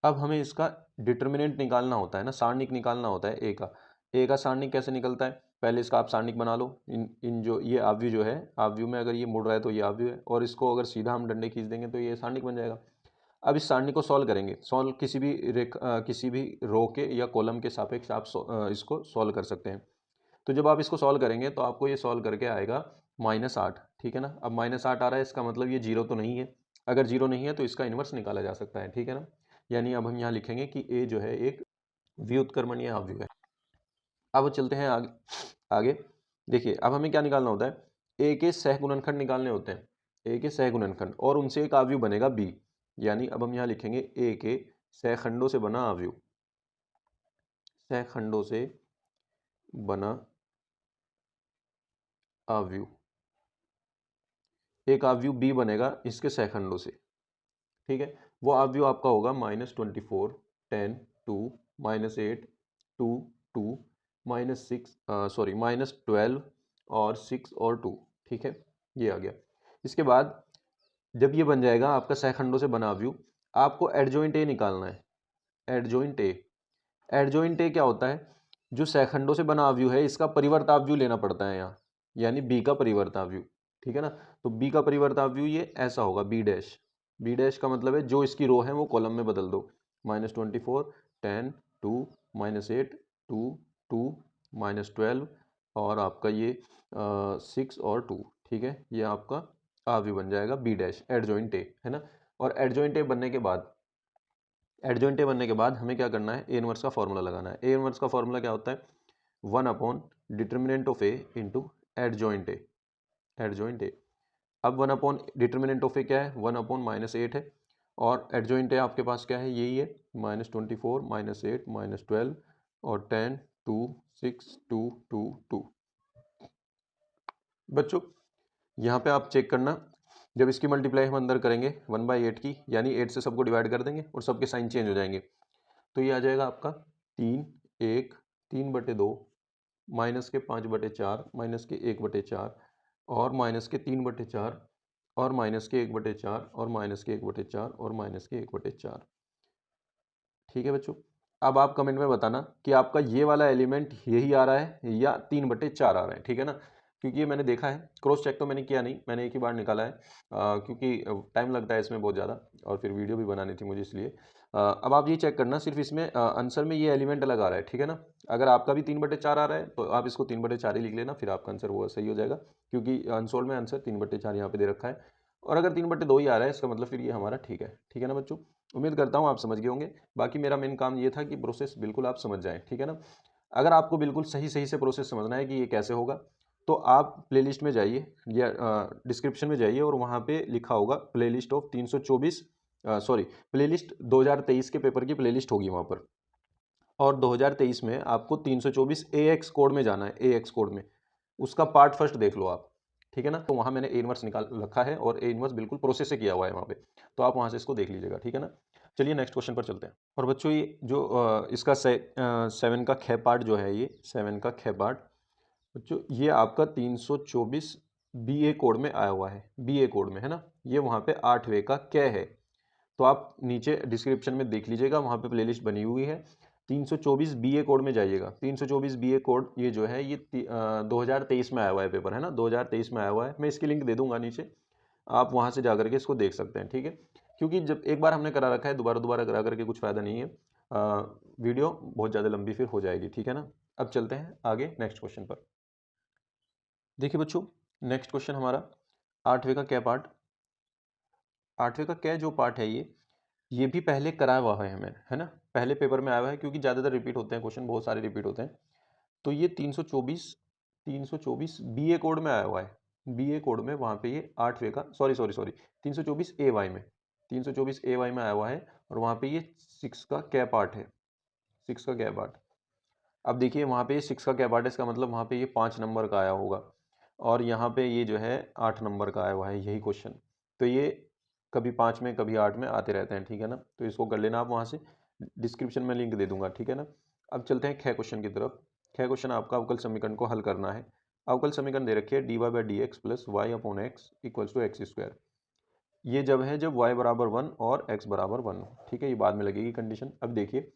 अब हमें इसका डिटर्मिनेंट निकालना होता है ना, सारणिक निकालना होता है ए का। ए का सारणिक कैसे निकलता है, पहले इसका आप सारणिक बना लो। इन इन जो ये आव्यूह जो है, आव्यूह में अगर ये मुड़ रहा है तो ये आव्यूह है, और इसको अगर सीधा हम डंडे खींच देंगे तो ये सारणिक बन जाएगा। अब इस सारणी को सॉल्व करेंगे, सॉल्व किसी भी किसी भी रो के या कॉलम के सापेक्ष आप इसको सॉल्व कर सकते हैं। तो जब आप इसको सॉल्व करेंगे तो आपको ये सॉल्व करके आएगा -8। ठीक है ना, अब -8 आ रहा है, इसका मतलब ये जीरो तो नहीं है। अगर जीरो नहीं है तो इसका इन्वर्स निकाला जा सकता है। ठीक है ना, यानी अब हम यहाँ लिखेंगे कि ए जो है एक व्युत्क्रमणीय अवयव है। अब चलते हैं आगे आगे। देखिए अब हमें क्या निकालना होता है, ए के सहगुणनखंड निकालने होते हैं, ए के सहगुणनखंड, और उनसे एक अवयव बनेगा बी। यानी अब हम यहाँ लिखेंगे ए के सहखंडों से बना अवयव, सहखंडों से बना अवयव, एक अवयव बी बनेगा इसके सहखंडों से। ठीक है, वो अवयव आपका होगा -24 10 2 -8 2 2 -6 सॉरी -12 और 6 और 2। ठीक है, ये आ गया। इसके बाद जब ये बन जाएगा आपका सहखंडों से बना अवयव, आपको एडजॉइंट ए निकालना है। एडजॉइंट ए, एडजॉइंट ए क्या होता है, जो सहखंडों से बना अवयव है इसका परिवर्तावयव लेना पड़ता है यहाँ, यानी बी का परिवर्तावयव। ठीक है ना, तो बी का परिवर्तावयव ये ऐसा होगा बी डैश। बी डैश का मतलब है जो इसकी रो है वो कॉलम में बदल दो, -24 10 2 -8 2 2 -12 और आपका ये 6 और 2। ठीक है, ये आपका अवयव बन जाएगा बी डैश, एडजॉइंट ए, है ना। और एडजॉइंट ए बनने के बाद, एडजॉइंट ए बनने के बाद हमें क्या करना है, ए इनवर्स का फॉर्मूला लगाना है। ए इनवर्स का फॉर्मूला क्या होता है, 1 determinant of A into adjoint A, adjoint A. अब 1 डिटर्मिनेंट ऑफ ए क्या है, 1/-8 है, और एडजॉइंट ए आपके पास क्या है, यही है, -24 -8 -12 और 10 2 6 2 2 2। बच्चों यहाँ पे आप चेक करना, जब इसकी मल्टीप्लाई हम अंदर करेंगे 1/8 की, यानी 8 से सबको डिवाइड कर देंगे और सबके साइन चेंज हो जाएंगे, तो ये आ जाएगा आपका 3 1 3/2 -5/4 -1/4 और -3/4 और माइनस के 1/4 और माइनस के 1/4 और माइनस के 1/4। ठीक है बच्चों, अब आप कमेंट में बताना कि आपका ये वाला एलिमेंट यही आ रहा है या 3/4 आ रहा है। ठीक है ना, क्योंकि ये मैंने देखा है, क्रॉस चेक तो मैंने किया नहीं, मैंने एक ही बार निकाला है क्योंकि टाइम लगता है इसमें बहुत ज़्यादा और फिर वीडियो भी बनानी थी मुझे, इसलिए अब आप ये चेक करना, सिर्फ इसमें आंसर में ये एलिमेंट अलग आ रहा है। ठीक है ना, अगर आपका भी 3/4 आ रहा है तो आप इसको 3/4 ही लिख लेना, फिर आपका आंसर वो सही हो जाएगा, क्योंकि अनसोल्ड में आंसर 3/4 यहाँ पे दे रखा है। और अगर 3/2 ही आ रहा है, इसका मतलब फिर ये हमारा ठीक है। ठीक है ना बच्चों, उम्मीद करता हूँ आप समझ गए होंगे। बाकी मेरा मेन काम ये था कि प्रोसेस बिल्कुल आप समझ जाएं। ठीक है ना, अगर आपको बिल्कुल सही सही से प्रोसेस समझना है कि ये कैसे होगा, तो आप प्लेलिस्ट में जाइए या डिस्क्रिप्शन में जाइए और वहाँ पे लिखा होगा प्लेलिस्ट ऑफ 324, सॉरी, प्लेलिस्ट 2023 के पेपर की प्लेलिस्ट होगी वहाँ पर। और 2023 में आपको 324 AX कोड में जाना है, AX कोड में उसका पार्ट फर्स्ट देख लो आप। ठीक है ना, तो वहाँ मैंने ए इनवर्स निकाल रखा है और ए इनवर्स बिल्कुल प्रोसेस से किया हुआ है वहाँ पे, तो आप वहाँ से इसको देख लीजिएगा। ठीक है ना, चलिए नेक्स्ट क्वेश्चन पर चलते हैं। और बच्चों ये जो इसका 7 का ख पार्ट जो है, ये 7 का ख पार्ट बच्चों, ये आपका 324 BA कोड में आया हुआ है, BA कोड में है ना, ये वहाँ पे 8वें का क है। तो आप नीचे डिस्क्रिप्शन में देख लीजिएगा, वहाँ पे प्लेलिस्ट बनी हुई है। 324 BA कोड में जाइएगा, 324 BA कोड ये जो है ये 2023 में आया हुआ है पेपर, है ना, 2023 में आया हुआ है। मैं इसकी लिंक दे दूंगा नीचे, आप वहाँ से जा करके इसको देख सकते हैं। ठीक है, क्योंकि जब एक बार हमने करा रखा है, दोबारा दोबारा करा करके कुछ फ़ायदा नहीं है, वीडियो बहुत ज़्यादा लंबी फिर हो जाएगी। ठीक है ना, अब चलते हैं आगे नेक्स्ट क्वेश्चन पर। देखिए बच्चों, नेक्स्ट क्वेश्चन हमारा 8वें का क्या पार्ट, 8वें का क्या जो पार्ट है ये भी पहले कराया हुआ है हमें, है ना, पहले पेपर में आया हुआ है, क्योंकि ज़्यादातर रिपीट होते हैं क्वेश्चन, बहुत सारे रिपीट होते हैं। तो ये 324 BA कोड में आया हुआ है, BA कोड में वहाँ पे ये 8वें का, सॉरी सॉरी सॉरी, 324 AY में, 324 AY में आया हुआ है, और वहाँ पे ये 6 का क्या पार्ट है, 6 का क्या पार्ट। अब देखिए वहाँ पे 6 का क्या पार्ट है, इसका मतलब वहाँ पे ये 5 नंबर का आया होगा, और यहाँ पे ये जो है 8 नंबर का आया हुआ है, यही क्वेश्चन। तो ये कभी 5 में कभी 8 में आते रहते हैं। ठीक है ना, तो इसको कर लेना आप वहाँ से, डिस्क्रिप्शन में लिंक दे दूंगा। ठीक है ना, अब चलते हैं ख क्वेश्चन की तरफ। ख क्वेश्चन आपका अवकल समीकरण को हल करना है। अवकल समीकरण दे रखी है dy/dx plus Y upon X equals to x²। ये जब है जब y बराबर 1 और x बराबर 1। ठीक है, ये बाद में लगेगी कंडीशन। अब देखिए,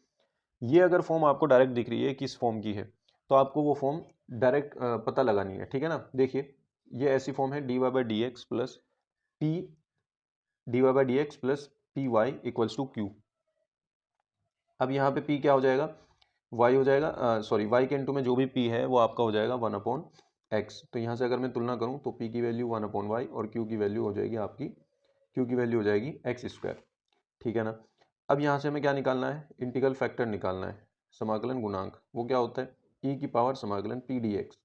ये अगर फॉर्म आपको डायरेक्ट दिख रही है किस फॉर्म की है, तो आपको वो फॉर्म डायरेक्ट पता लगानी है। ठीक है ना, देखिए ये ऐसी फॉर्म है dy/dx plus p dy/dx plus P Y equals to Q. अब यहाँ पे p क्या हो जाएगा, y हो जाएगा, सॉरी y के इंटू में जो भी p है वो आपका हो जाएगा 1/x। तो यहाँ से अगर मैं तुलना करूँ तो p की वैल्यू 1/y और q की वैल्यू हो जाएगी आपकी, q की वैल्यू हो जाएगी x²। ठीक है ना, अब यहाँ से हमें क्या निकालना है, इंटीग्रल फैक्टर निकालना है, समाकलन गुणांक। वो क्या होता है, e की पावर समाकलन p dx।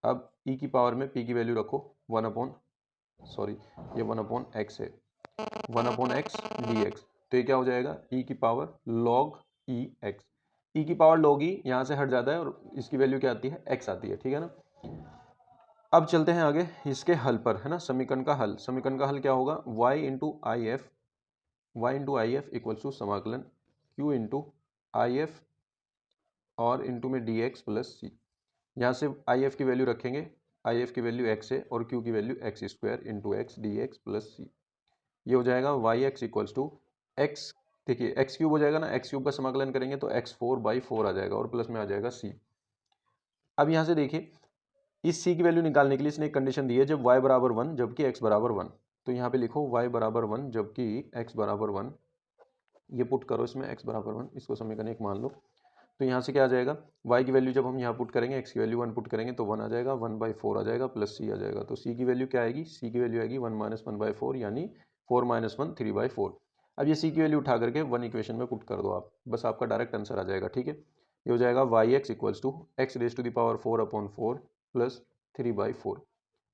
अब e की पावर में p की वैल्यू रखो 1/x है, 1/x dx। तो ये क्या हो जाएगा, e की power log e x। e की पावर log e यहाँ से हट जाता है और इसकी वैल्यू क्या आती है, x आती है। ठीक है ना, अब चलते हैं आगे इसके हल पर, है ना, समीकरण का हल। समीकरण का हल क्या होगा, y into I F equals to समाकलन q इंटू आई एफ और इंटू में डी एक्स प्लस सी। यहाँ से आई एफ की वैल्यू रखेंगे, आई एफ की वैल्यू x है और q की value x² into X D X plus C. ये हो जाएगा Y X equals to X, देखिए x³ हो जाएगा ना, x³ का समाकलन करेंगे तो x4/4 आ जाएगा और प्लस में आ जाएगा c। अब यहाँ से देखिए, इस c की वैल्यू निकालने के लिए इसने एक कंडीशन दी है, जब y बराबर 1 जबकि x बराबर 1। तो यहाँ पे लिखो y बराबर 1 जबकि x बराबर 1, ये पुट करो इसमें x बराबर 1, इसको समीकरण 1 मान लो। तो यहाँ से क्या आ जाएगा, y की वैल्यू जब हम यहाँ पुट करेंगे, x की वैल्यू 1 पुट करेंगे तो 1 आ जाएगा, 1/4 आ जाएगा प्लस c आ जाएगा। तो c की वैल्यू क्या आएगी, c की वैल्यू आएगी 1 - 1/4 यानी 4 - 1 3/4। अब ये c की वैल्यू उठा करके 1 इक्वेशन में पुट कर दो आप, बस आपका डायरेक्ट आंसर आ जाएगा। ठीक है, ये हो जाएगा Y X equals to X raise to the power 4/4 plus 3/4,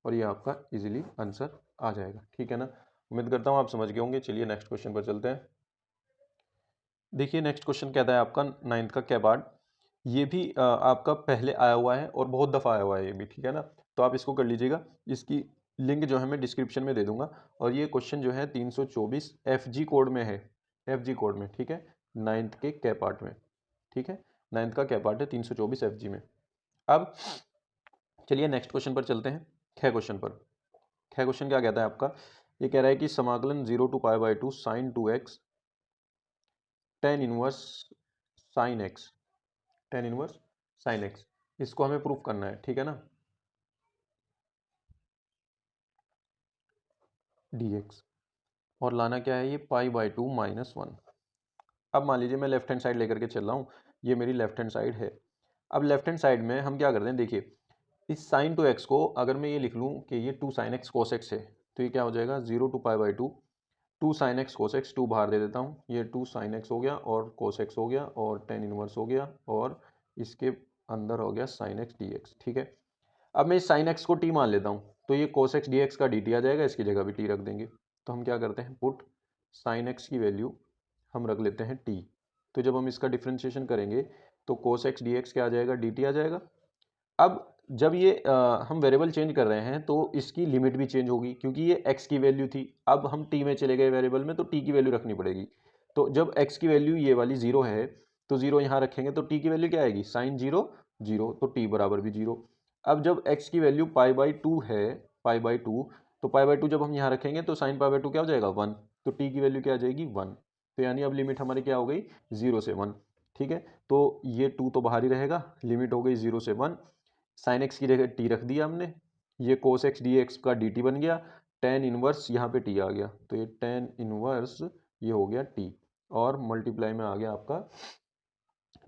और ये आपका इजीली आंसर आ जाएगा। ठीक है ना, उम्मीद करता हूँ आप समझ गए होंगे। चलिए नेक्स्ट क्वेश्चन पर चलते हैं। देखिए नेक्स्ट क्वेश्चन कहता है आपका 9th का क्या पार्ट, ये भी आपका पहले आया हुआ है और बहुत दफ़ा आया हुआ है ये भी। ठीक है ना, तो आप इसको कर लीजिएगा, इसकी लिंक जो है मैं डिस्क्रिप्शन में दे दूंगा। और ये क्वेश्चन जो है 324 FG कोड में है, FG कोड में। ठीक है, 9th के कै पार्ट में। ठीक है, 9th का कै पार्ट है 324 FG में। अब चलिए नेक्स्ट क्वेश्चन पर चलते हैं, ख क्वेश्चन पर। क्या क्वेश्चन क्या कहता है आपका, ये कह रहा है कि समाकलन 0 to π/2 sin 2x tan inverse sin x, tan inverse sin x, इसको हमें प्रूफ करना है, ठीक है ना, dx, और लाना क्या है, ये π/2 -1। अब मान लीजिए मैं लेफ्ट हैंड साइड लेकर के चल रहा हूँ, ये मेरी लेफ्ट हैंड साइड है। अब लेफ्ट हैंड साइड में हम क्या करते हैं, देखिए इस sin 2x को अगर मैं ये लिख लूँ कि ये 2 sin x cos x है, तो ये क्या हो जाएगा 0 to π/2 2 sin x cos x, 2 बाहर दे देता हूँ, ये 2 sin x हो गया और cos x हो गया और tan इनवर्स हो गया और इसके अंदर हो गया sin x dx, ठीक है। अब मैं इस sin x को t मान लेता हूँ, तो ये cos x dx का dt आ जाएगा, इसकी जगह भी t रख देंगे। तो हम क्या करते हैं, पुट sin x की वैल्यू हम रख लेते हैं t, तो जब हम इसका डिफ्रेंशिएशन करेंगे तो cos x dx क्या आ जाएगा, dt आ जाएगा। अब जब ये हम वेरिएबल चेंज कर रहे हैं तो इसकी लिमिट भी चेंज होगी, क्योंकि ये x की वैल्यू थी, अब हम t में चले गए वेरिएबल में, तो t की वैल्यू रखनी पड़ेगी। तो जब x की वैल्यू ये वाली 0 है तो 0 यहाँ रखेंगे, तो t की वैल्यू क्या आएगी, साइन 0 0, तो t बराबर भी 0। अब जब x की वैल्यू π/2 है, π/2, तो π/2 जब हम यहाँ रखेंगे तो साइन π/2 क्या हो जाएगा 1, तो t की वैल्यू क्या आ जाएगी 1। तो यानी अब लिमिट हमारी क्या हो गई 0 से 1, ठीक है। तो ये 2 तो बाहर ही रहेगा, लिमिट हो गई 0 से 1, साइन एक्स की जगह टी रख दिया हमने, ये कोस एक्स डी एक्स का डी टी बन गया, टेन इनवर्स यहाँ पे टी आ गया, तो ये टेन इनवर्स ये हो गया टी, और मल्टीप्लाई में आ गया आपका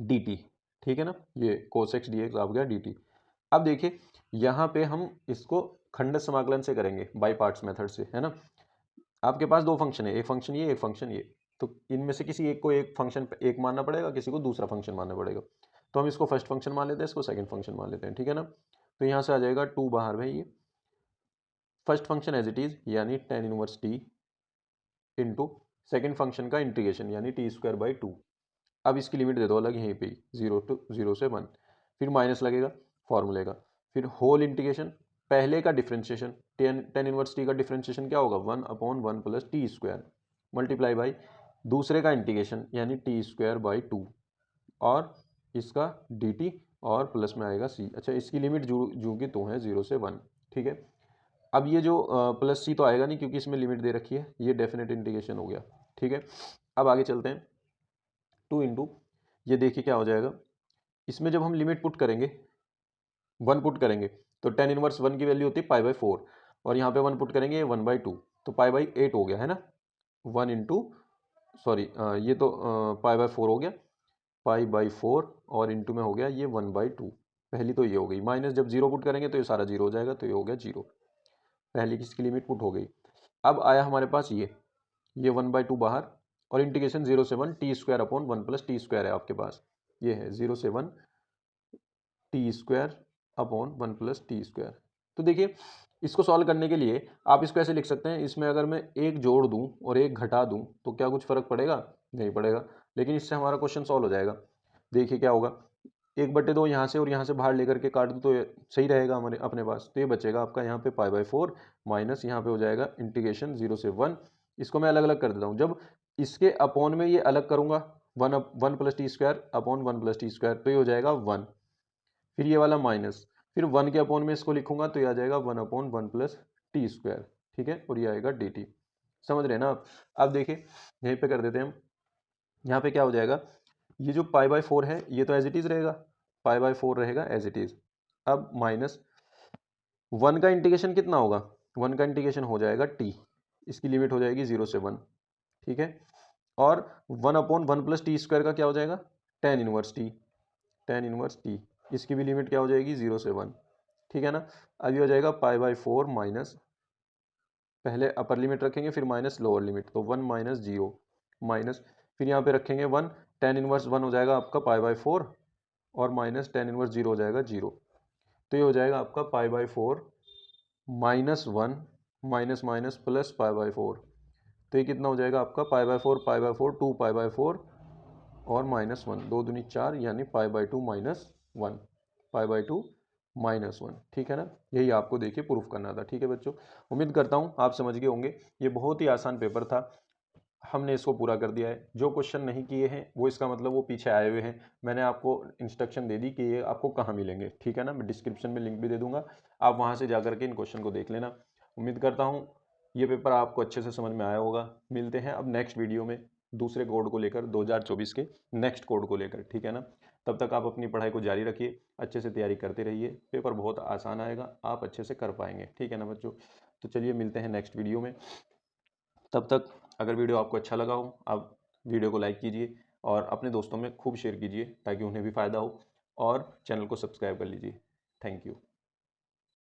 डी टी, ठीक है ना, ये कोस एक्स डी एक्स आ गया डी टी। अब देखिए यहाँ पे हम इसको खंड समाकलन से करेंगे, बाई पार्ट्स मेथड से, है ना। आपके पास दो फंक्शन है, एक फंक्शन ये, एक फंक्शन ये, तो इनमें से किसी एक को एक फंक्शन एक मानना पड़ेगा, किसी को दूसरा फंक्शन मानना पड़ेगा। तो हम इसको फर्स्ट फंक्शन मान लेते हैं, इसको सेकंड फंक्शन मान लेते हैं, ठीक है ना। तो यहाँ से आ जाएगा 2 बाहर भाई, ये first function as it is यानी tan inverse T into second function का इंटीग्रेशन यानी t²/2। अब इसकी लिमिट दे दो अलग यहीं पे, 0 से 1, फिर माइनस लगेगा फॉर्मूले का, फिर होल इंटीग्रेशन, पहले का डिफ्रेंशिएशन टेन इनवर्स टी का डिफ्रेंशिएशन क्या होगा 1/1 + t² मल्टीप्लाई बाई दूसरे का इंटीग्रेशन यानी t²/2 और इसका dt और प्लस में आएगा c। अच्छा, इसकी लिमिट जो की तो है 0 से 1, ठीक है। अब ये जो प्लस c तो आएगा नहीं क्योंकि इसमें लिमिट दे रखी है, ये डेफिनेट इंटीग्रेशन हो गया, ठीक है। अब आगे चलते हैं, 2 इंटू ये देखिए क्या हो जाएगा, इसमें जब हम लिमिट पुट करेंगे 1 पुट करेंगे तो टेन इनवर्स 1 की वैल्यू होती है π/4, और यहाँ पे 1 पुट करेंगे 1/2, तो π/8 हो गया, है ना। 1 इंटू सॉरी ये तो π/4 हो गया, π/4 और इंटू में हो गया ये 1/2, पहली तो ये हो गई, माइनस जब 0 पुट करेंगे तो ये सारा 0 हो जाएगा, तो ये हो गया 0, पहली किसकी लिमिट पुट हो गई। अब आया हमारे पास ये 1/2 बाहर, और इंटीग्रेशन 0 से 1 t²/1 + t² है आपके पास, ये है 0 से 1 t²/1 + t²। तो देखिए इसको सॉल्व करने के लिए आप इसको ऐसे लिख सकते हैं, इसमें अगर मैं एक जोड़ दूं और एक घटा दूं तो क्या कुछ फर्क पड़ेगा, नहीं पड़ेगा, लेकिन इससे हमारा क्वेश्चन सॉल्व हो जाएगा। देखिए क्या होगा, 1/2 यहाँ से और यहाँ से बाहर लेकर के काट दो तो सही रहेगा हमारे अपने पास, तो ये बचेगा आपका यहाँ पे π/4 माइनस यहाँ पे हो जाएगा इंटीग्रेशन 0 से 1, इसको मैं अलग अलग कर देता हूँ, जब इसके अपॉन में ये अलग करूँगा 1 + t²/1 + t², तो ये हो जाएगा 1, फिर ये वाला माइनस, फिर 1 के अपॉन में इसको लिखूंगा तो ये आ जाएगा 1/1 + t², ठीक है, और ये आएगा dt। समझ रहे हैं ना आप। अब देखिए यहीं पे कर देते हैं हम, यहाँ पे क्या हो जाएगा, ये जो π/4 है ये तो एज इट इज रहेगा, π/4 रहेगा एज इट इज। अब माइनस 1 का इंटीग्रेशन कितना होगा, 1 का इंटीग्रेशन हो जाएगा t, इसकी लिमिट हो जाएगी 0 से 1, ठीक है, और 1/1 + t² का क्या हो जाएगा ten inverse T, ten inverse T, इसकी भी लिमिट क्या हो जाएगी 0 से 1, ठीक है ना। अब ये हो जाएगा π/4 माइनस, पहले अपर लिमिट रखेंगे फिर माइनस लोअर लिमिट, तो 1 - 0 माइनस, फिर यहाँ पे रखेंगे 1, टेन इनवर्स 1 हो जाएगा आपका π/4 और माइनस टेन इनवर्स 0 हो जाएगा 0, तो ये हो जाएगा आपका π/4 -1 माइनस माइनस प्लस π/4, तो ये कितना हो जाएगा आपका π/4 π/4 2 π/4 और -1, 2 दूनी 4 यानी π/2 -1, π/2 -1, ठीक है ना। यही आपको देखिए प्रूफ करना था, ठीक है बच्चों। उम्मीद करता हूँ आप समझ गए होंगे, ये बहुत ही आसान पेपर था, हमने इसको पूरा कर दिया है। जो क्वेश्चन नहीं किए हैं वो इसका मतलब वो पीछे आए हुए हैं, मैंने आपको इंस्ट्रक्शन दे दी कि ये आपको कहाँ मिलेंगे, ठीक है ना। मैं डिस्क्रिप्शन में लिंक भी दे दूंगा, आप वहाँ से जा करके इन क्वेश्चन को देख लेना। उम्मीद करता हूँ ये पेपर आपको अच्छे से समझ में आया होगा। मिलते हैं अब नेक्स्ट वीडियो में दूसरे कोड को लेकर, 2024 के नेक्स्ट कोड को लेकर, ठीक है ना। तब तक आप अपनी पढ़ाई को जारी रखिए, अच्छे से तैयारी करते रहिए, पेपर बहुत आसान आएगा, आप अच्छे से कर पाएंगे, ठीक है ना बच्चों। तो चलिए मिलते हैं नेक्स्ट वीडियो में। तब तक अगर वीडियो आपको अच्छा लगा हो, आप वीडियो को लाइक कीजिए और अपने दोस्तों में खूब शेयर कीजिए ताकि उन्हें भी फ़ायदा हो, और चैनल को सब्सक्राइब कर लीजिए। Thank you.